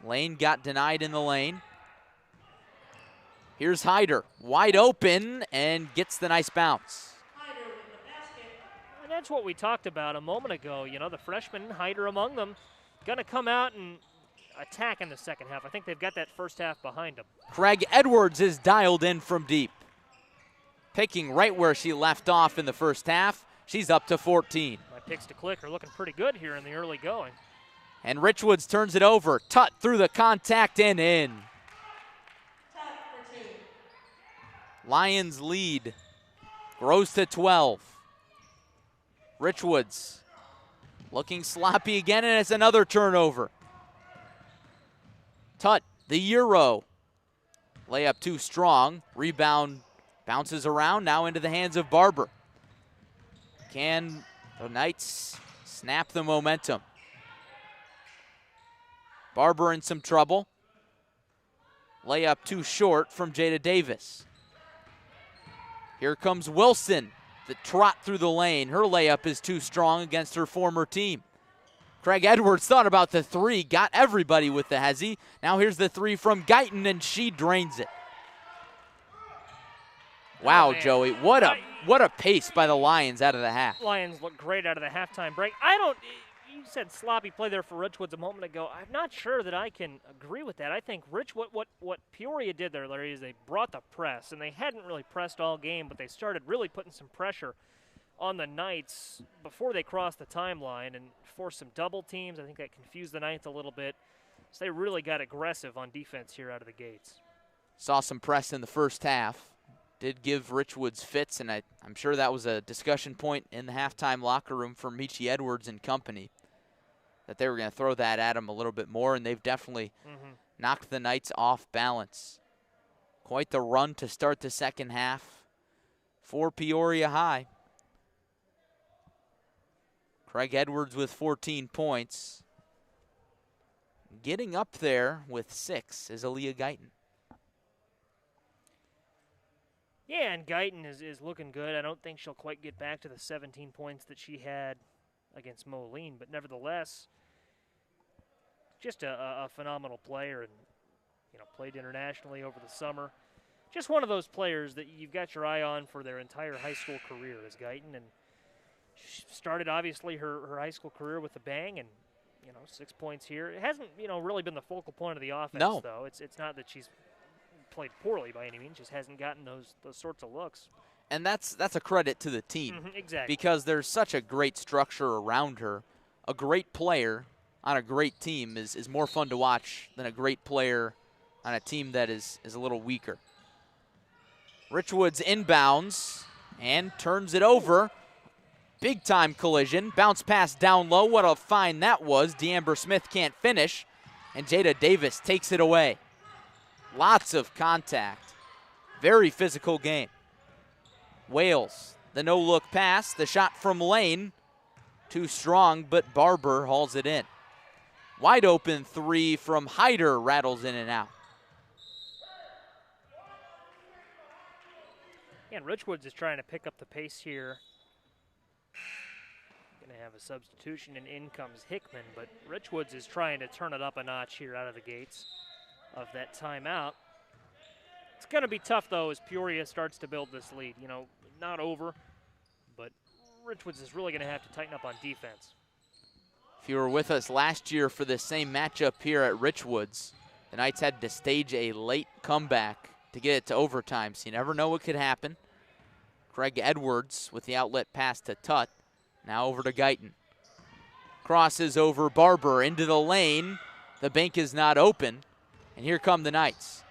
[SPEAKER 1] Lane got denied in the lane. Here's Hyder, wide open, and gets the nice bounce.
[SPEAKER 2] And that's what we talked about a moment ago. The freshman, Hyder among them, going to come out and attack in the second half. I think they've got that first half behind them.
[SPEAKER 1] Craig Edwards is dialed in from deep. Picking right where she left off in the first half. She's up to 14.
[SPEAKER 2] My picks to click are looking pretty good here in the early going.
[SPEAKER 1] And Richwoods turns it over. Tutt through the contact and in. Lions lead grows to 12. Richwoods looking sloppy again, and it's another turnover. Tutt, the Euro. Layup too strong. Rebound bounces around, now into the hands of Barber. Can the Knights snap the momentum? Barber in some trouble. Layup too short from Jada Davis. Here comes Wilson, the trot through the lane. Her layup is too strong against her former team. Craig Edwards thought about the 3, got everybody with the hezzy. Now here's the 3 from Guyton, and she drains it. Wow, Joey, what a pace by the Lions out of the half.
[SPEAKER 2] Lions look great out of the halftime break. You said sloppy play there for Richwoods a moment ago. I'm not sure that I can agree with that. I think what Peoria did there, Larry, is they brought the press, and they hadn't really pressed all game, but they started really putting some pressure on the Knights before they crossed the timeline and forced some double teams. I think that confused the Knights a little bit. So they really got aggressive on defense here out of the gates.
[SPEAKER 1] Saw some press in the first half. Did give Richwoods fits, and I'm sure that was a discussion point in the halftime locker room for Michel Edwards and company, that they were going to throw that at him a little bit more, and they've definitely knocked the Knights off balance. Quite the run to start the second half for Peoria High. Craig Edwards with 14 points. Getting up there with 6 is Aaliyah Guyton.
[SPEAKER 2] Yeah, and Guyton is looking good. I don't think she'll quite get back to the 17 points that she had against Moline, but nevertheless, just a phenomenal player, and played internationally over the summer. Just one of those players that you've got your eye on for their entire high school career is Guyton, and she started obviously her high school career with a bang, and 6 points here. It hasn't really been the focal point of the offense, though. It's not that she's played poorly by any means, just hasn't gotten those sorts of looks.
[SPEAKER 1] And that's a credit to the team.
[SPEAKER 2] Exactly.
[SPEAKER 1] Because there's such a great structure around her. A great player on a great team is more fun to watch than a great player on a team that is a little weaker. Richwoods inbounds and turns it over. Big time collision. Bounce pass down low. What a find that was. D'Amber Smith can't finish. And Jada Davis takes it away. Lots of contact. Very physical game. Wales, the no-look pass. The shot from Lane. Too strong, but Barber hauls it in. Wide open 3 from Hyder rattles in and out.
[SPEAKER 2] And Richwoods is trying to pick up the pace here Going to have a substitution, and in comes Hickman, but Richwoods is trying to turn it up a notch here out of the gates of that timeout. It's going to be tough, though, as Peoria starts to build this lead. You know, not over, but Richwoods is really going to have to tighten up on defense.
[SPEAKER 1] If you were with us last year for this same matchup here at Richwoods, the Knights had to stage a late comeback to get it to overtime, so you never know what could happen. Craig Edwards with the outlet pass to Tutt. Now over to Guyton. Crosses over Barber into the lane. The bank is not open, and here come the Knights.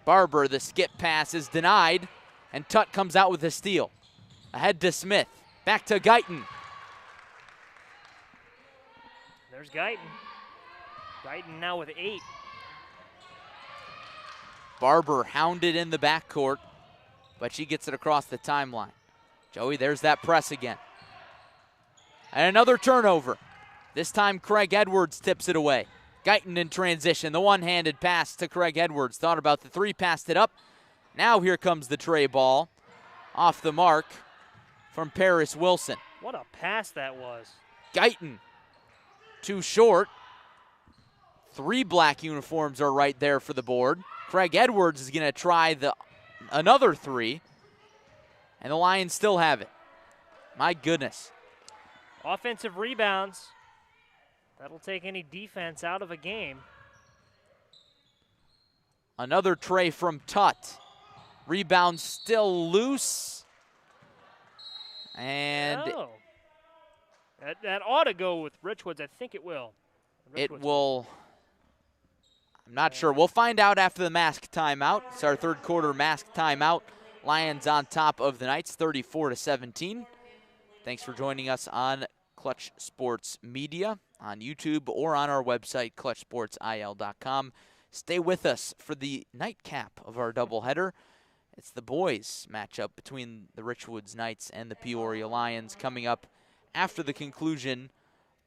[SPEAKER 1] Barber, the skip pass is denied, and Tutt comes out with a steal. Ahead to Smith. Back to Guyton.
[SPEAKER 2] There's Guyton. Guyton now with 8.
[SPEAKER 1] Barber hounded in the backcourt, but she gets it across the timeline. Joey, there's that press again. And another turnover. This time Craig Edwards tips it away. Guyton in transition, the one-handed pass to Craig Edwards. Thought about the three, passed it up. Now here comes the tray ball. Off the mark from Paris Wilson.
[SPEAKER 2] What a pass that was.
[SPEAKER 1] Guyton, too short. 3 black uniforms are right there for the board. Craig Edwards is going to try another 3, and the Lions still have it. My goodness.
[SPEAKER 2] Offensive rebounds. That'll take any defense out of a game.
[SPEAKER 1] Another tray from Tutt. Rebound still loose. And
[SPEAKER 2] that ought to go with Richwoods. I think it will.
[SPEAKER 1] It will. I'm not sure. We'll find out after the mask timeout. It's our third quarter mask timeout. Lions on top of the Knights, 34-17. Thanks for joining us on Clutch Sports Media on YouTube or on our website, clutchsportsil.com. Stay with us for the nightcap of our doubleheader. It's the boys matchup between the Richwoods Knights and the Peoria Lions coming up after the conclusion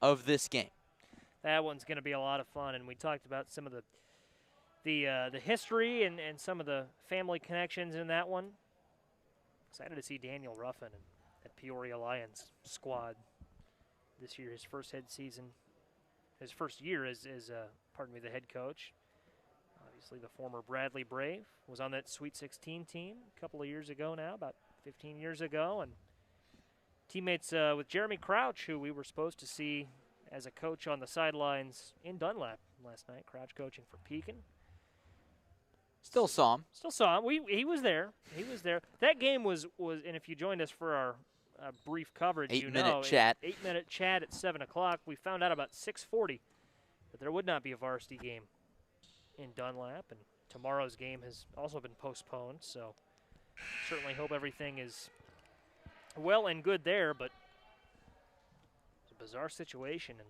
[SPEAKER 1] of this game.
[SPEAKER 2] That one's going to be a lot of fun, and we talked about some of the history and some of the family connections in that one. Excited to see Daniel Ruffin at Peoria Lions squad this year, his first year as the head coach. Obviously, the former Bradley Brave was on that Sweet 16 team a couple of years ago now, about 15 years ago, and teammates with Jeremy Crouch, who we were supposed to see as a coach on the sidelines in Dunlap last night. Crouch coaching for Pekin.
[SPEAKER 1] Still saw him.
[SPEAKER 2] He was there. That game was, and if you joined us for our brief coverage,
[SPEAKER 1] 8-minute chat.
[SPEAKER 2] 8-minute chat at 7 o'clock. We found out about 6:40 that there would not be a varsity game in Dunlap, and tomorrow's game has also been postponed. So certainly hope everything is well and good there, but it's a bizarre situation and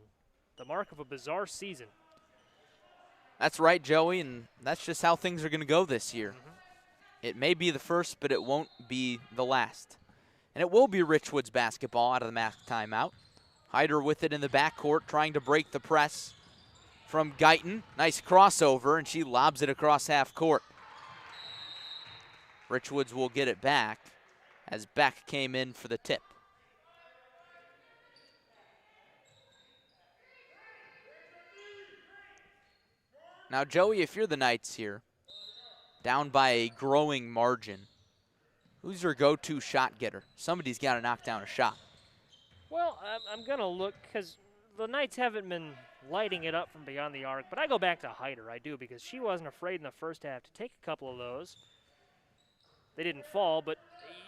[SPEAKER 2] the mark of a bizarre season.
[SPEAKER 1] That's right, Joey, and that's just how things are going to go this year.
[SPEAKER 2] Mm-hmm.
[SPEAKER 1] It may be the first, but it won't be the last. And it will be Richwoods basketball out of the mask timeout. Hyder with it in the backcourt, trying to break the press from Guyton. Nice crossover, and she lobs it across half court. Richwoods will get it back as Beck came in for the tip. Now, Joey, if you're the Knights here, down by a growing margin, who's your go-to shot getter? Somebody's got to knock down a shot.
[SPEAKER 2] Well, I'm going to look, because the Knights haven't been lighting it up from beyond the arc, but I go back to Hyder. I do, because she wasn't afraid in the first half to take a couple of those. They didn't fall, but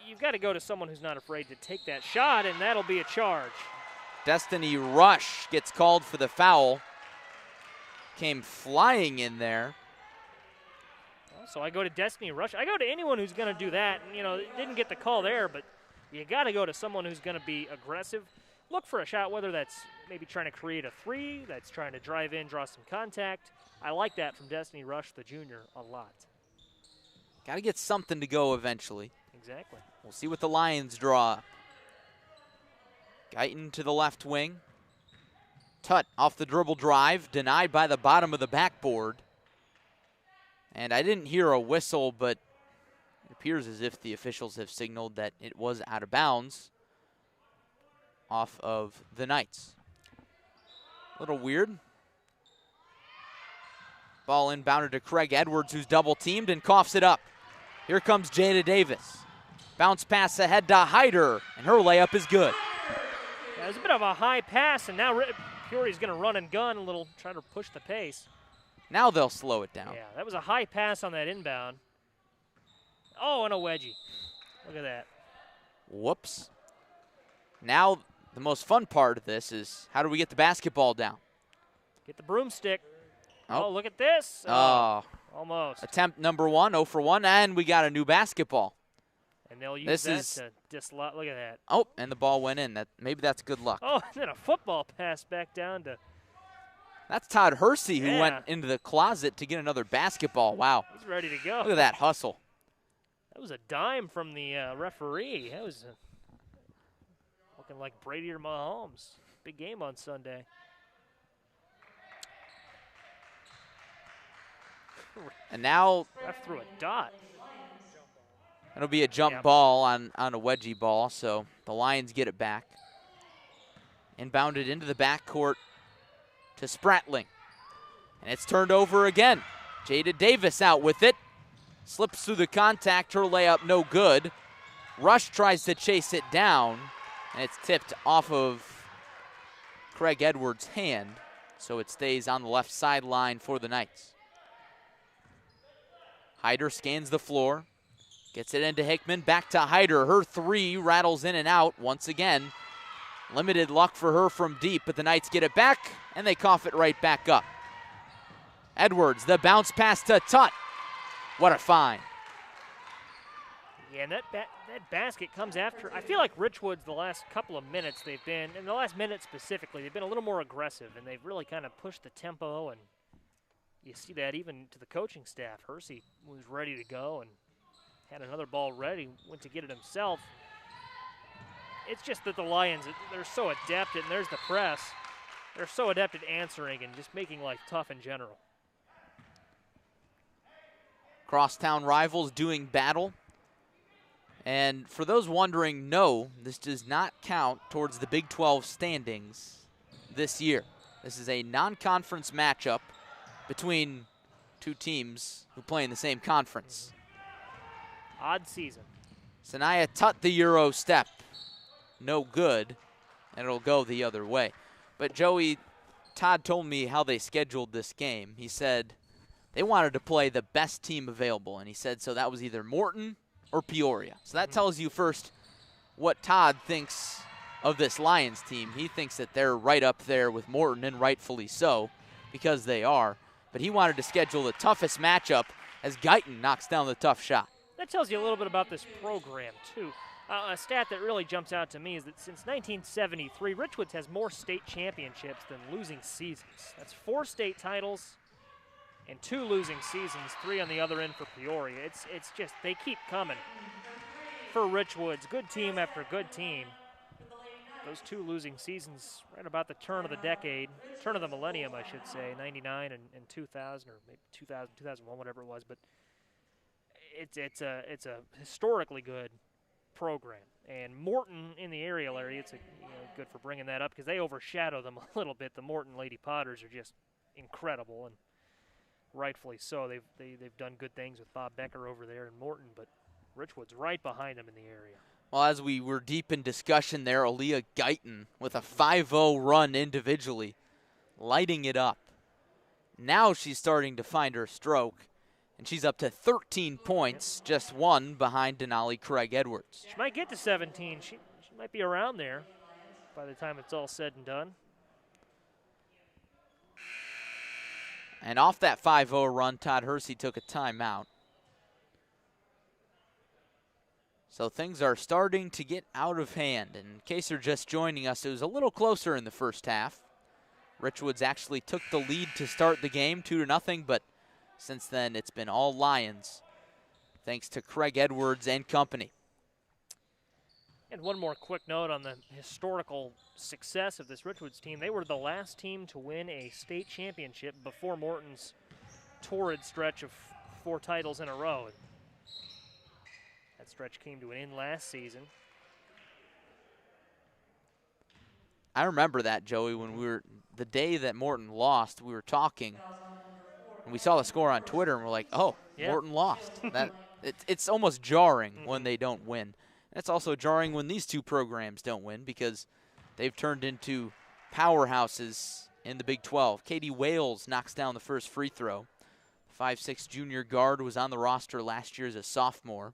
[SPEAKER 2] you've got to go to someone who's not afraid to take that shot, and that'll be a charge.
[SPEAKER 1] Destiny Rush gets called for the foul. Came flying in there.
[SPEAKER 2] So I go to Destiny Rush. I go to anyone who's going to do that. And, didn't get the call there, but you got to go to someone who's going to be aggressive. Look for a shot, whether that's maybe trying to create a three, that's trying to drive in, draw some contact. I like that from Destiny Rush, the junior, a lot.
[SPEAKER 1] Got to get something to go eventually.
[SPEAKER 2] Exactly.
[SPEAKER 1] We'll see what the Lions draw up. Guyton to the left wing. Tutt off the dribble drive, denied by the bottom of the backboard. And I didn't hear a whistle, but it appears as if the officials have signaled that it was out of bounds. off of the Knights. A little weird. Ball inbounded to Craig Edwards, who's double teamed and coughs it up. Here comes Jada Davis. Bounce pass ahead to Hyder, and her layup is good.
[SPEAKER 2] Yeah, it was a bit of a high pass, and now Peoria's going to run and gun a little, try to push the pace.
[SPEAKER 1] Now they'll slow it down.
[SPEAKER 2] Yeah, that was a high pass on that inbound. Oh, and a wedgie. Look at that.
[SPEAKER 1] Whoops. Now the most fun part of this is how do we get the basketball down?
[SPEAKER 2] Get the broomstick.
[SPEAKER 1] Oh,
[SPEAKER 2] look at this.
[SPEAKER 1] Oh.
[SPEAKER 2] Almost.
[SPEAKER 1] Attempt number 1, 0 for 1, and we got a new basketball.
[SPEAKER 2] And they'll use that to dislodge. Look at that.
[SPEAKER 1] Oh, and the ball went in. Maybe that's good luck.
[SPEAKER 2] Oh, and then a football pass back down to.
[SPEAKER 1] That's Todd Hersey who went into the closet to get another basketball. Wow.
[SPEAKER 2] He's ready to go.
[SPEAKER 1] Look at that hustle.
[SPEAKER 2] That was a dime from the referee. That was looking like Brady or Mahomes. Big game on Sunday.
[SPEAKER 1] And now
[SPEAKER 2] ref threw a dot.
[SPEAKER 1] It'll be a jump ball on a wedgie ball, so the Lions get it back. Inbounded into the backcourt to Spratling. And it's turned over again. Jada Davis out with it. Slips through the contact, her layup no good. Rush tries to chase it down, and it's tipped off of Craig Edwards' hand, so it stays on the left sideline for the Knights. Hyder scans the floor, gets it into Hickman, back to Hyder. Her three rattles in and out once again. Limited luck for her from deep, but the Knights get it back, and they cough it right back up. Edwards, the bounce pass to Tutt. What a find.
[SPEAKER 2] Yeah, and that basket comes after. I feel like Richwoods the last couple of minutes they've been, and the last minute specifically, they've been a little more aggressive, and they've really kind of pushed the tempo, and you see that even to the coaching staff. Hersey was ready to go and had another ball ready, went to get it himself. It's just that the Lions, they're so adept, and there's the press. They're so adept at answering and just making life tough in general.
[SPEAKER 1] Crosstown rivals doing battle. And for those wondering, no, this does not count towards the Big 12 standings this year. This is a non-conference matchup between two teams who play in the same conference.
[SPEAKER 2] Odd season.
[SPEAKER 1] Sanaya Tutt the Euro step. No good, and it'll go the other way. But Joey, Todd told me how they scheduled this game. He said they wanted to play the best team available, and he said so that was either Morton or Peoria. So that tells you first what Todd thinks of this Lions team. He thinks that they're right up there with Morton, and rightfully so, because they are. But he wanted to schedule the toughest matchup as Guyton knocks down the tough shot.
[SPEAKER 2] That tells you a little bit about this program, too. A stat that really jumps out to me is that since 1973, Richwoods has more state championships than losing seasons. That's 4 state titles and 2 losing seasons, 3 on the other end for Peoria. It's just, they keep coming for Richwoods. Good team after good team. Those 2 losing seasons right about the turn of the decade, turn of the millennium, I should say, 99 and 2000, or maybe 2000, 2001, whatever it was. But it's a historically good program. And Morton in the aerial area, it's good for bringing that up because they overshadow them a little bit. The Morton Lady Potters are just incredible, and rightfully so. They've done good things with Bob Becker over there in Morton, but Richwoods right behind them in the area.
[SPEAKER 1] Well, as we were deep in discussion there, Aaliyah Guyton with a 5-0 run individually, lighting it up. Now she's starting to find her stroke, and she's up to 13 points, just 1 behind Denali Craig Edwards.
[SPEAKER 2] She might get to 17. She might be around there by the time it's all said and done.
[SPEAKER 1] And off that 5-0 run, Todd Hersey took a timeout. So things are starting to get out of hand. And in case you're just joining us, it was a little closer in the first half. Richwoods actually took the lead to start the game, 2-0, but since then it's been all Lions, thanks to Craig Edwards and company.
[SPEAKER 2] And one more quick note on the historical success of this Richwoods team. They were the last team to win a state championship before Morton's torrid stretch of 4 titles in a row. That stretch came to an end last season.
[SPEAKER 1] I remember that, Joey, when the day that Morton lost, we were talking, and we saw the score on Twitter, and we're like, oh,
[SPEAKER 2] yeah.
[SPEAKER 1] Morton lost. It's almost jarring when they don't win. And it's also jarring when these two programs don't win because they've turned into powerhouses in the Big 12. Katie Wales knocks down the first free throw. 5'6" junior guard was on the roster last year as a sophomore.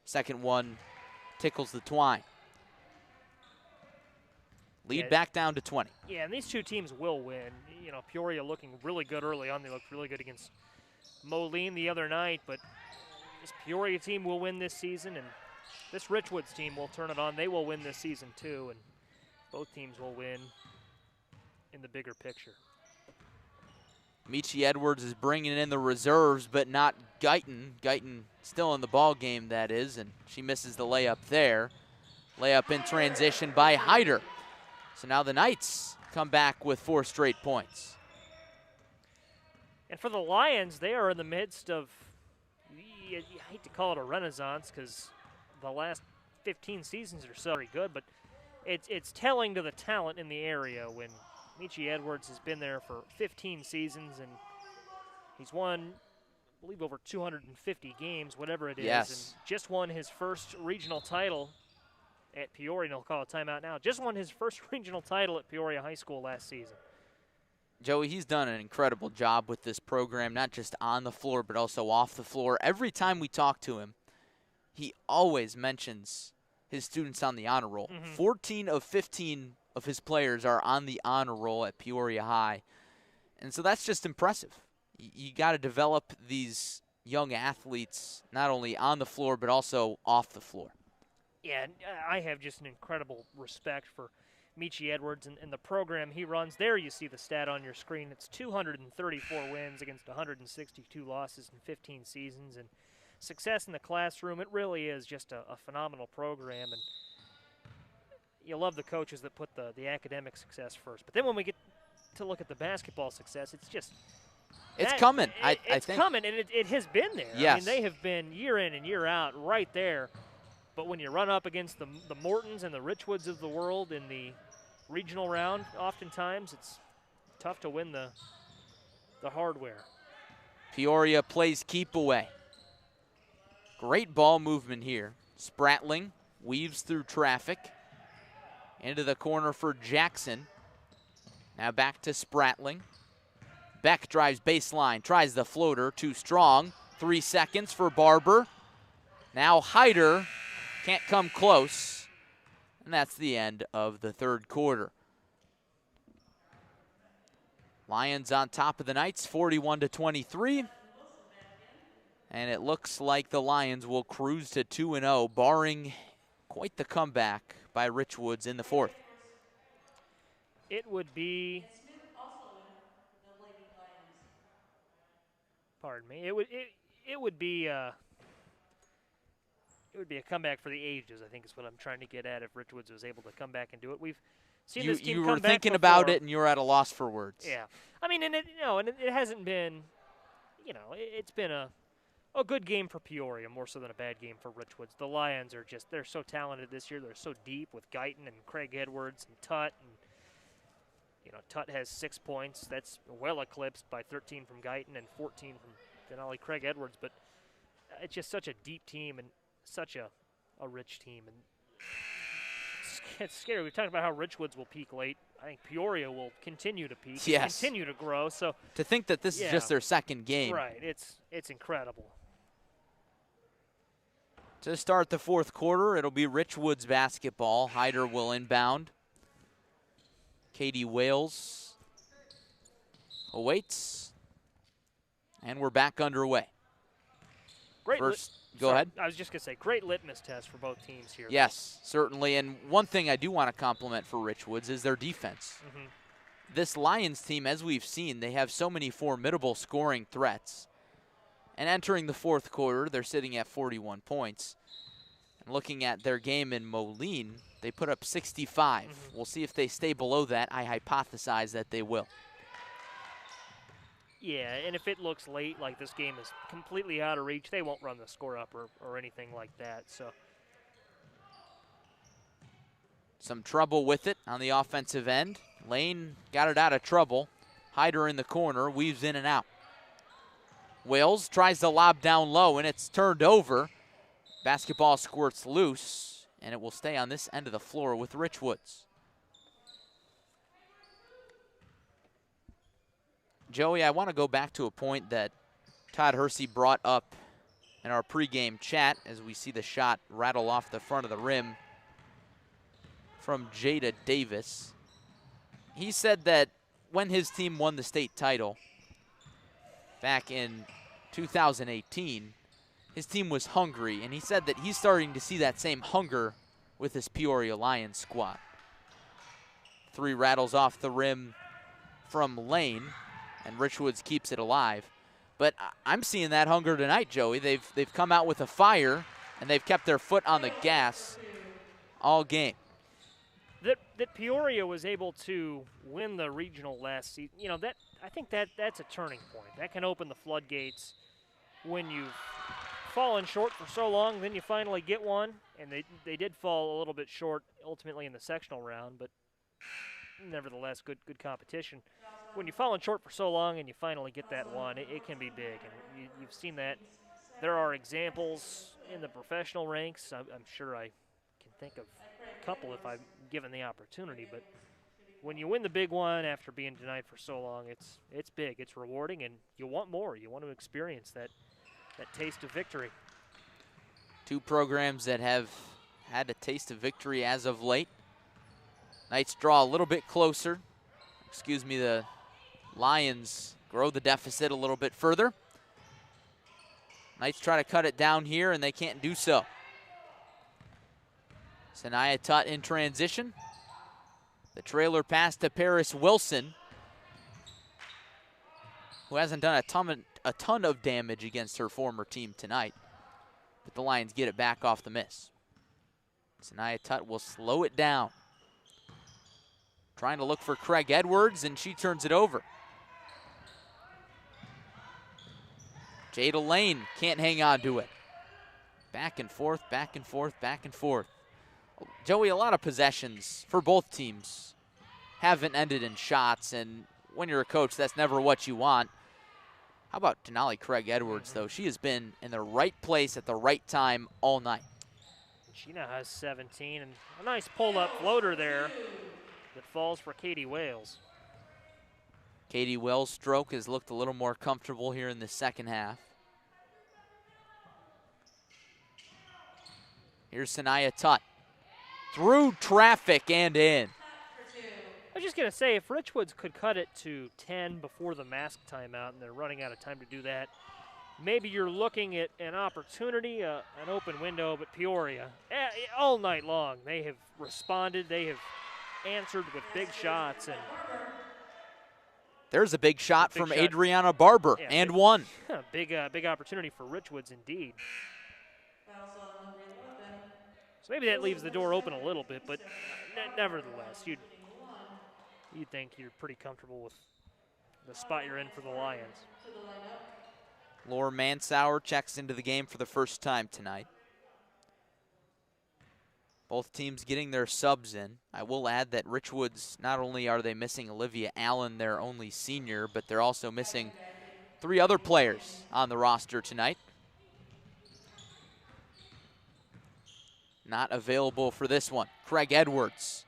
[SPEAKER 1] Second one tickles the twine. Lead back down to 20.
[SPEAKER 2] Yeah, and these two teams will win. You know, Peoria looking really good early on. They looked really good against Moline the other night, but this Peoria team will win this season, and this Richwoods team will turn it on. They will win this season too, and both teams will win in the bigger picture.
[SPEAKER 1] Michel Edwards is bringing in the reserves, but not Guyton. Guyton still in the ball game, that is, and she misses the layup there. Layup in transition by Hyder. So now the Knights come back with 4 straight points.
[SPEAKER 2] And for the Lions, they are in the midst of, you hate to call it a renaissance because the last 15 seasons are so very good, but it's telling to the talent in the area when Michel Edwards has been there for 15 seasons, and he's won, I believe, over 250 games, whatever it is, and just won his first regional title at Peoria. They'll call a timeout now. Just won his first regional title at Peoria High School last season.
[SPEAKER 1] Joey, he's done an incredible job with this program, not just on the floor, but also off the floor. Every time we talk to him, he always mentions his students on the honor roll. 14 of 15 of his players are on the honor roll at Peoria High. And so that's just impressive. You got to develop these young athletes not only on the floor, but also off the floor.
[SPEAKER 2] Yeah, I have just an incredible respect for Michel Edwards and the program he runs. There you see the stat on your screen. It's 234 wins against 162 losses in 15 seasons. And success in the classroom, it really is just a phenomenal program. And you love the coaches that put the academic success first. But then when we get to look at the basketball success, it's just
[SPEAKER 1] it's coming. I think
[SPEAKER 2] it's coming, and it has been there.
[SPEAKER 1] Yes.
[SPEAKER 2] I mean, they have been year in and year out right there. But when you run up against the Mortons and the Richwoods of the world in the regional round, oftentimes it's tough to win the hardware.
[SPEAKER 1] Peoria plays keep away. Great ball movement here. Spratling weaves through traffic. Into the corner for Jackson. Now back to Spratling. Beck drives baseline, tries the floater, too strong. 3 seconds for Barber. Now Hyder can't come close. And that's the end of the third quarter. Lions on top of the Knights, 41-23. And it looks like the Lions will cruise to 2-0, barring quite the comeback by Richwoods in the fourth.
[SPEAKER 2] It would be, pardon me, it would be a comeback for the ages, I think is what I'm trying to get at, if Richwoods was able to come back and do it. We've seen this team come back.
[SPEAKER 1] You were thinking about it, and you were at a loss for words.
[SPEAKER 2] Yeah. I mean, and it hasn't been, it's been a good game for Peoria, more so than a bad game for Richwoods. The Lions are just, they're so talented this year. They're so deep with Guyton and Craig Edwards and Tutt. And, Tutt has 6 points. That's well eclipsed by 13 from Guyton and 14 from Denali Craig Edwards. But it's just such a deep team and such a rich team. And it's scary. We've talked about how Richwoods will peak late. I think Peoria will continue to peak, continue to grow. So
[SPEAKER 1] to think that this is just their second game.
[SPEAKER 2] Right. It's incredible.
[SPEAKER 1] To start the fourth quarter, it'll be Richwoods basketball. Hyder will inbound. Katie Wales awaits. And we're back underway.
[SPEAKER 2] Great.
[SPEAKER 1] Go ahead.
[SPEAKER 2] I was just going to say, great litmus test for both teams here.
[SPEAKER 1] Yes, certainly. And one thing I do want to compliment for Richwoods is their defense. This Lions team, as we've seen, they have so many formidable scoring threats. And entering the fourth quarter, they're sitting at 41 points. And looking at their game in Moline, they put up 65. We'll see if they stay below that. I hypothesize that they will.
[SPEAKER 2] Yeah, and if it looks late, like this game is completely out of reach, they won't run the score up or anything like that.
[SPEAKER 1] Some trouble with it on the offensive end. Lane got it out of trouble. Hyder in the corner, weaves in and out. Wills tries to lob down low, and it's turned over. Basketball squirts loose, and it will stay on this end of the floor with Richwoods. Joey, I want to go back to a point that Todd Hersey brought up in our pregame chat as we see the shot rattle off the front of the rim from Jada Davis. He said that when his team won the state title back in 2018, his team was hungry, and he said that he's starting to see that same hunger with his Peoria Lions squad. Three rattles off the rim from Lane, and Richwoods keeps it alive. But I'm seeing that hunger tonight, Joey. They've come out with a fire, and they've kept their foot on the gas all game.
[SPEAKER 2] That Peoria was able to win the regional last season, you know, I think that's a turning point. That can open the floodgates when you've fallen short for so long, then you finally get one, and they did fall a little bit short ultimately in the sectional round, but nevertheless, good competition. When you've fallen short for so long and you finally get that one, it can be big, and you've seen that. There are examples in the professional ranks. I'm sure I can think of a couple if I'm given the opportunity, but when you win the big one after being denied for so long, it's big, it's rewarding, and you want more. You want to experience that taste of victory.
[SPEAKER 1] Two programs that have had a taste of victory as of late. Knights draw a little bit closer. The Lions grow the deficit a little bit further. Knights try to cut it down here, and they can't do so. Sanaya Tutt in transition. The trailer pass to Paris Wilson, who hasn't done a ton of damage against her former team tonight. But the Lions get it back off the miss. Sanaya Tutt will slow it down. Trying to look for Craig Edwards, and she turns it over. Jada Lane can't hang on to it. Back and forth, back and forth, back and forth. Joey, a lot of possessions for both teams haven't ended in shots, and when you're a coach, that's never what you want. How about Denali Craig Edwards, though? She has been in the right place at the right time all night.
[SPEAKER 2] She now has 17, and a nice pull-up floater there that falls for Katie Wales.
[SPEAKER 1] Katie Wales' stroke has looked a little more comfortable here in the second half. Here's Sanaya Tutt. Through traffic and in.
[SPEAKER 2] I was just going to say, if Richwoods could cut it to 10 before the mask timeout, and they're running out of time to do that, maybe you're looking at an opportunity, an open window, but Peoria, all night long, they have responded. They have answered with big shots. And
[SPEAKER 1] there's a big shot from Adriana Barber,
[SPEAKER 2] yeah,
[SPEAKER 1] and one.
[SPEAKER 2] Big opportunity for Richwoods indeed. So maybe that leaves the door open a little bit, but nevertheless, you'd think you're pretty comfortable with the spot you're in for the Lions.
[SPEAKER 1] Laura Mansauer checks into the game for the first time tonight. Both teams getting their subs in. I will add that Richwoods, not only are they missing Olivia Allen, their only senior, but they're also missing three other players on the roster tonight. Not available for this one. Craig Edwards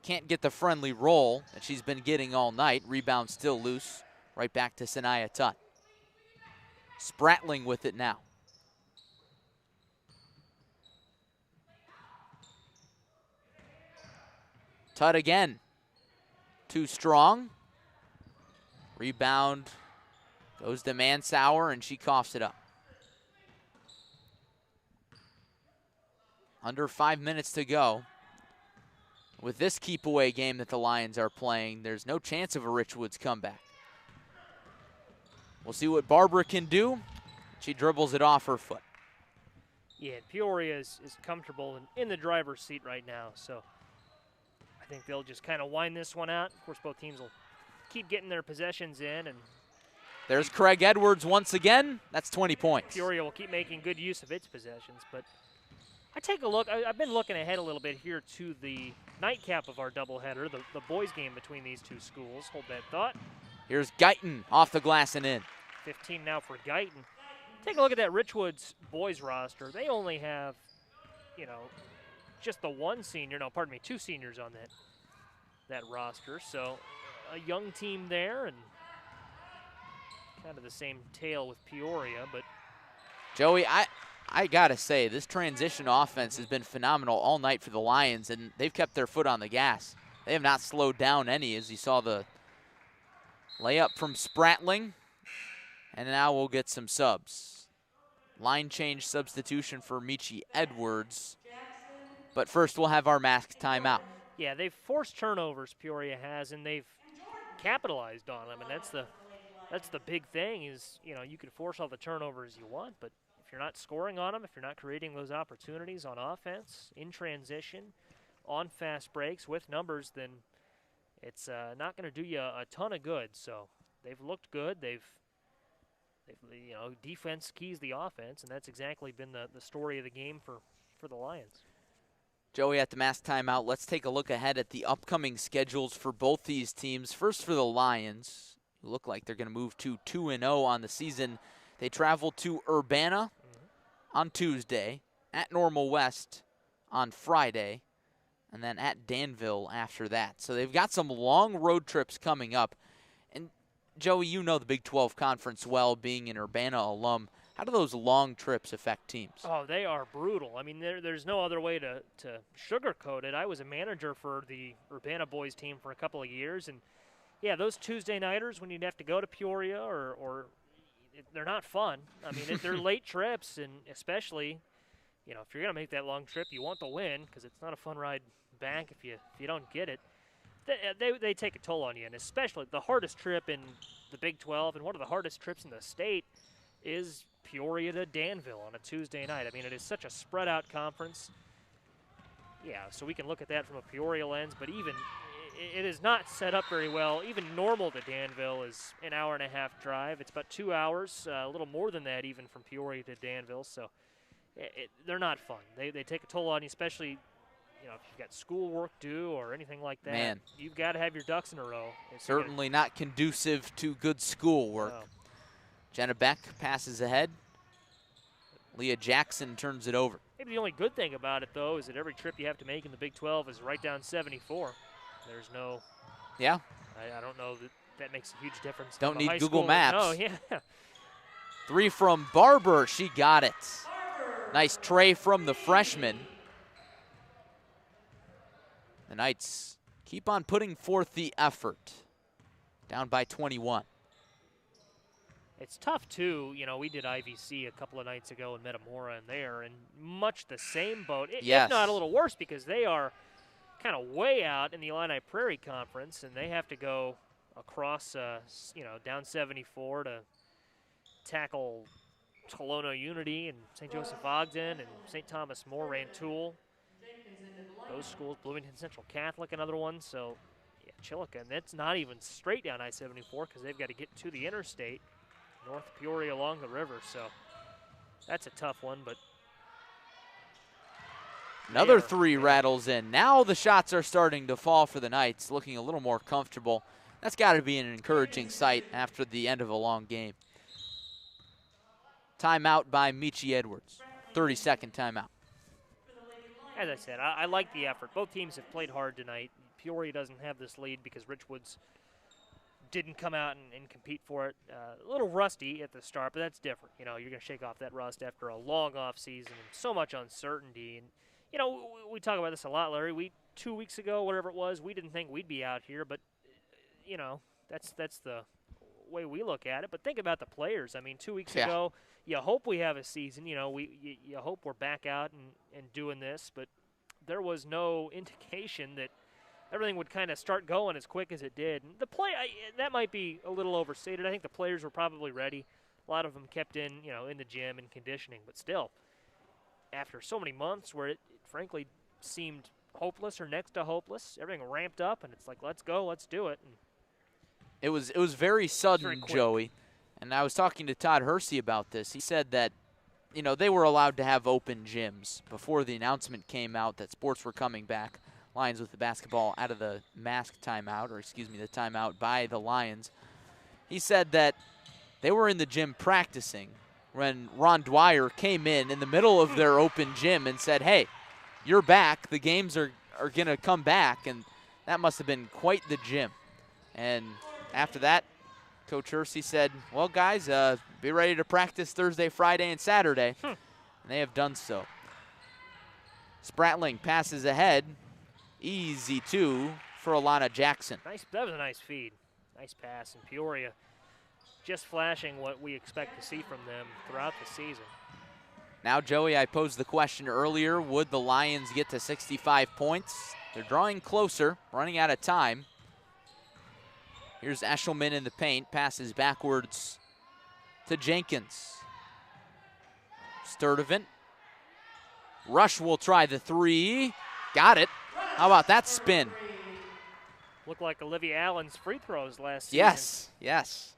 [SPEAKER 1] can't get the friendly roll that she's been getting all night. Rebound still loose. Right back to Sanaya Tutt. Spratling with it now. Tutt again. Too strong. Rebound goes to Mansauer, and she coughs it up. Under 5 minutes to go. With this keep-away game that the Lions are playing, there's no chance of a Richwoods comeback. We'll see what Barbara can do. She dribbles it off her foot.
[SPEAKER 2] Yeah, Peoria is comfortable in the driver's seat right now, so I think they'll just kind of wind this one out. Of course, both teams will keep getting their possessions in. And
[SPEAKER 1] there's Craig Edwards once again. That's 20 points.
[SPEAKER 2] Peoria will keep making good use of its possessions, but I take a look. I've been looking ahead a little bit here to the nightcap of our doubleheader, the boys' game between these two schools. Hold that thought.
[SPEAKER 1] Here's Guyton off the glass and in.
[SPEAKER 2] 15 now for Guyton. Take a look at that Richwoods boys roster. They only have, you know, just the one senior. No, pardon me, two seniors on that roster. So a young team there, and kind of the same tale with Peoria. But
[SPEAKER 1] Joey, I gotta say, this transition offense has been phenomenal all night for the Lions, and they've kept their foot on the gas. They have not slowed down any, as you saw the layup from Spratling. And now we'll get some subs. Line change substitution for Michel Edwards. But first we'll have our masked timeout.
[SPEAKER 2] Yeah, they've forced turnovers, Peoria has, and they've capitalized on them. And that's the big thing is, you know, you can force all the turnovers you want, but if you're not scoring on them, if you're not creating those opportunities on offense, in transition, on fast breaks with numbers, then it's not going to do you a ton of good. So they've looked good. They've you know, defense keys the offense, and that's exactly been the story of the game for the Lions.
[SPEAKER 1] Joey, at the mask timeout, let's take a look ahead at the upcoming schedules for both these teams. First for the Lions, who look like they're going to move to 2-0 on the season. They travel to Urbana on Tuesday, at Normal West on Friday, and then at Danville after that. So they've got some long road trips coming up. And Joey, you know the Big 12 Conference well, being an Urbana alum. How do those long trips affect teams?
[SPEAKER 2] Oh, they are brutal. I mean, there's no other way to sugarcoat it. I was a manager for the Urbana boys team for a couple of years, and yeah, those Tuesday nighters when you'd have to go to Peoria or they're not fun. I mean, they're late trips, and especially, you know, if you're going to make that long trip, you want the win because it's not a fun ride back if you don't get it. They take a toll on you, and especially the hardest trip in the Big 12 and one of the hardest trips in the state is Peoria to Danville on a Tuesday night. I mean, it is such a spread-out conference. Yeah, so we can look at that from a Peoria lens, but even it is not set up very well. Even normal to Danville is an hour-and-a-half drive. It's about 2 hours, a little more than that even from Peoria to Danville. So they're not fun. They take a toll on you, especially, you know, if you've got schoolwork due or anything like that.
[SPEAKER 1] Man,
[SPEAKER 2] you've got to have your ducks in a row.
[SPEAKER 1] Certainly not conducive to good schoolwork.
[SPEAKER 2] No.
[SPEAKER 1] Jenna Beck passes ahead. Leah Jackson turns it over.
[SPEAKER 2] Maybe the only good thing about it, though, is that every trip you have to make in the Big 12 is right down 74. There's no.
[SPEAKER 1] Yeah.
[SPEAKER 2] I don't know that makes a huge difference.
[SPEAKER 1] Don't need Google
[SPEAKER 2] school.
[SPEAKER 1] Maps.
[SPEAKER 2] No, yeah.
[SPEAKER 1] Three from Barber. She got it. Nice tray from the freshman. The Knights keep on putting forth the effort. Down by 21.
[SPEAKER 2] It's tough, too. You know, we did IVC a couple of nights ago in Metamora and there, and much the same boat,
[SPEAKER 1] yes,
[SPEAKER 2] if not a little worse, because they are kind of way out in the Illini Prairie Conference, and they have to go across, you know, down 74 to tackle Tolono Unity and St. Joseph Ogden and St. Thomas More, Rantoul. Those schools, Bloomington Central Catholic, another one. So, yeah, Chilliwack, and that's not even straight down I-74 because they've got to get to the interstate, north of Peoria along the river. So that's a tough one, but
[SPEAKER 1] another three rattles in. Now the shots are starting to fall for the Knights, looking a little more comfortable. That's got to be an encouraging sight after the end of a long game. Timeout by Michel Edwards. 30-second timeout.
[SPEAKER 2] As I said, I like the effort. Both teams have played hard tonight. Peoria doesn't have this lead because Richwoods didn't come out and compete for it. A little rusty at the start, but that's different. You know, you're going to shake off that rust after a long off season and so much uncertainty. And, you know, we talk about this a lot, Larry. 2 weeks ago, whatever it was, we didn't think we'd be out here, but, you know, that's the way we look at it. But think about the players. I mean, 2 weeks ago, you hope we have a season. You know, you hope we're back out and doing this, but there was no indication that everything would kind of start going as quick as it did. And that might be a little overstated. I think the players were probably ready. A lot of them kept in the gym and conditioning, but still, after so many months where it frankly seemed hopeless or next to hopeless, everything ramped up, and it's like, let's go, let's do it. And
[SPEAKER 1] it was very sudden,
[SPEAKER 2] very
[SPEAKER 1] Joey. And I was talking to Todd Hersey about this. He said that you know, they were allowed to have open gyms before the announcement came out that sports were coming back. Lions with the basketball out of the mask timeout, or excuse me, the timeout by the Lions. He said that they were in the gym practicing when Ron Dwyer came in the middle of their open gym and said, hey, you're back. The games are going to come back. And that must have been quite the gym. And after that, Coach Hersey said, well, guys, be ready to practice Thursday, Friday, and Saturday. And they have done so. Spratling passes ahead. Easy two for Alana Jackson.
[SPEAKER 2] Nice. That was a nice feed. Nice pass. And Peoria just flashing what we expect to see from them throughout the season.
[SPEAKER 1] Now, Joey, I posed the question earlier, would the Lions get to 65 points? They're drawing closer, running out of time. Here's Eshelman in the paint, passes backwards to Jenkins. Sturdivant. Rush will try the three. Got it. How about that spin?
[SPEAKER 2] Looked like Olivia Allen's free throws last season.
[SPEAKER 1] Yes, yes.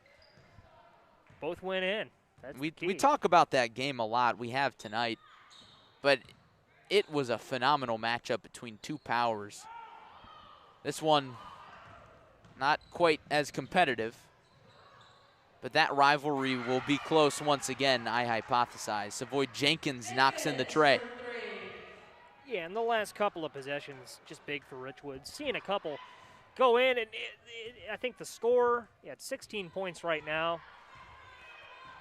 [SPEAKER 2] Both went in. That's
[SPEAKER 1] we
[SPEAKER 2] key.
[SPEAKER 1] talk about that game a lot. We have tonight. But it was a phenomenal matchup between two powers. This one, not quite as competitive. But that rivalry will be close once again, I hypothesize. Savoy Jenkins knocks in the tray.
[SPEAKER 2] Yeah, and the last couple of possessions, just big for Richwoods. Seeing a couple go in, and I think the score, it's 16 points right now.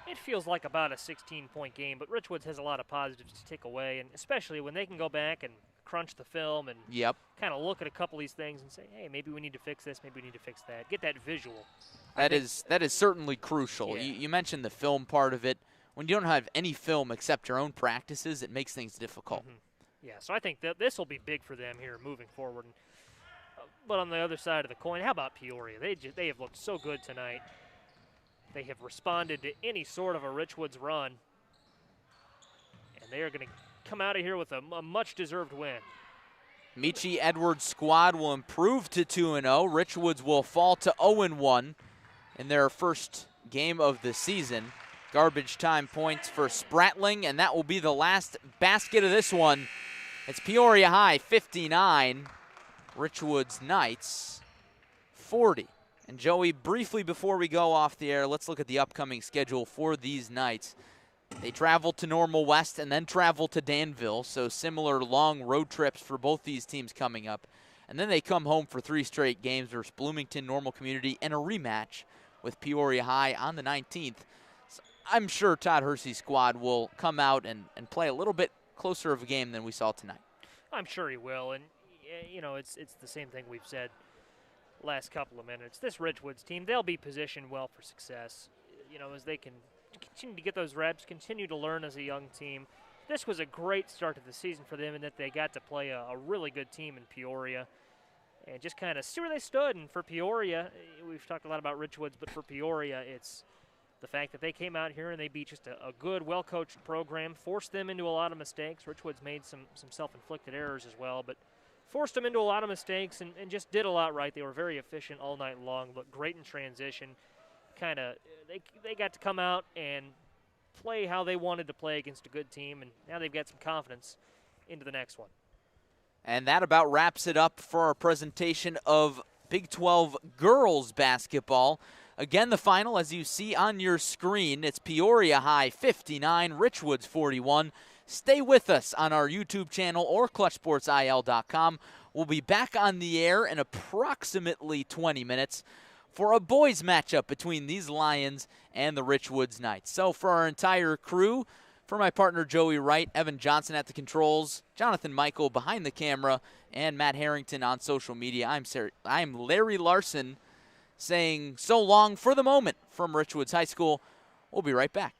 [SPEAKER 2] It feels like about a 16-point game, but Richwoods has a lot of positives to take away, and especially when they can go back and crunch the film and kind of look at a couple of these things and say, hey, maybe we need to fix this, maybe we need to fix that. Get that visual.
[SPEAKER 1] That is certainly crucial.
[SPEAKER 2] Yeah.
[SPEAKER 1] You mentioned the film part of it. When you don't have any film except your own practices, it makes things difficult.
[SPEAKER 2] Mm-hmm. Yeah, so I think that this will be big for them here moving forward. But on the other side of the coin, how about Peoria? They have looked so good tonight. They have responded to any sort of a Richwoods run. And they are going to come out of here with a much-deserved win.
[SPEAKER 1] Michi Edwards' squad will improve to 2-0. Richwoods will fall to 0-1 in their first game of the season. Garbage time points for Spratling, and that will be the last basket of this one. It's Peoria High 59, Richwoods Knights 40. And Joey, briefly before we go off the air, let's look at the upcoming schedule for these Knights. They travel to Normal West and then travel to Danville, so similar long road trips for both these teams coming up. And then they come home for 3 straight games versus Bloomington, Normal Community, and a rematch with Peoria High on the 19th. So I'm sure Todd Hersey's squad will come out and play a little bit closer of a game than we saw tonight.
[SPEAKER 2] I'm sure he will, and you know, it's the same thing we've said last couple of minutes. This Richwoods team, they'll be positioned well for success, you know, as they can continue to get those reps, continue to learn as a young team. This was a great start to the season for them in that they got to play a really good team in Peoria and just kind of see where they stood. And for Peoria, we've talked a lot about Richwoods, but for Peoria, it's the fact that they came out here and they beat just a good, well-coached program, forced them into a lot of mistakes. Richwoods made some self-inflicted errors as well, but forced them into a lot of mistakes and just did a lot right. They were very efficient all night long, looked great in transition. They got to come out and play how they wanted to play against a good team, and now they've got some confidence into the next one.
[SPEAKER 1] And that about wraps it up for our presentation of Big 12 girls basketball. Again, the final, as you see on your screen, it's Peoria High 59, Richwoods 41. Stay with us on our YouTube channel or ClutchSportsIL.com. We'll be back on the air in approximately 20 minutes for a boys matchup between these Lions and the Richwoods Knights. So for our entire crew, for my partner Joey Wright, Evan Johnson at the controls, Jonathan Michael behind the camera, and Matt Harrington on social media, I'm Larry Larson saying so long for the moment from Richwoods High School. We'll be right back.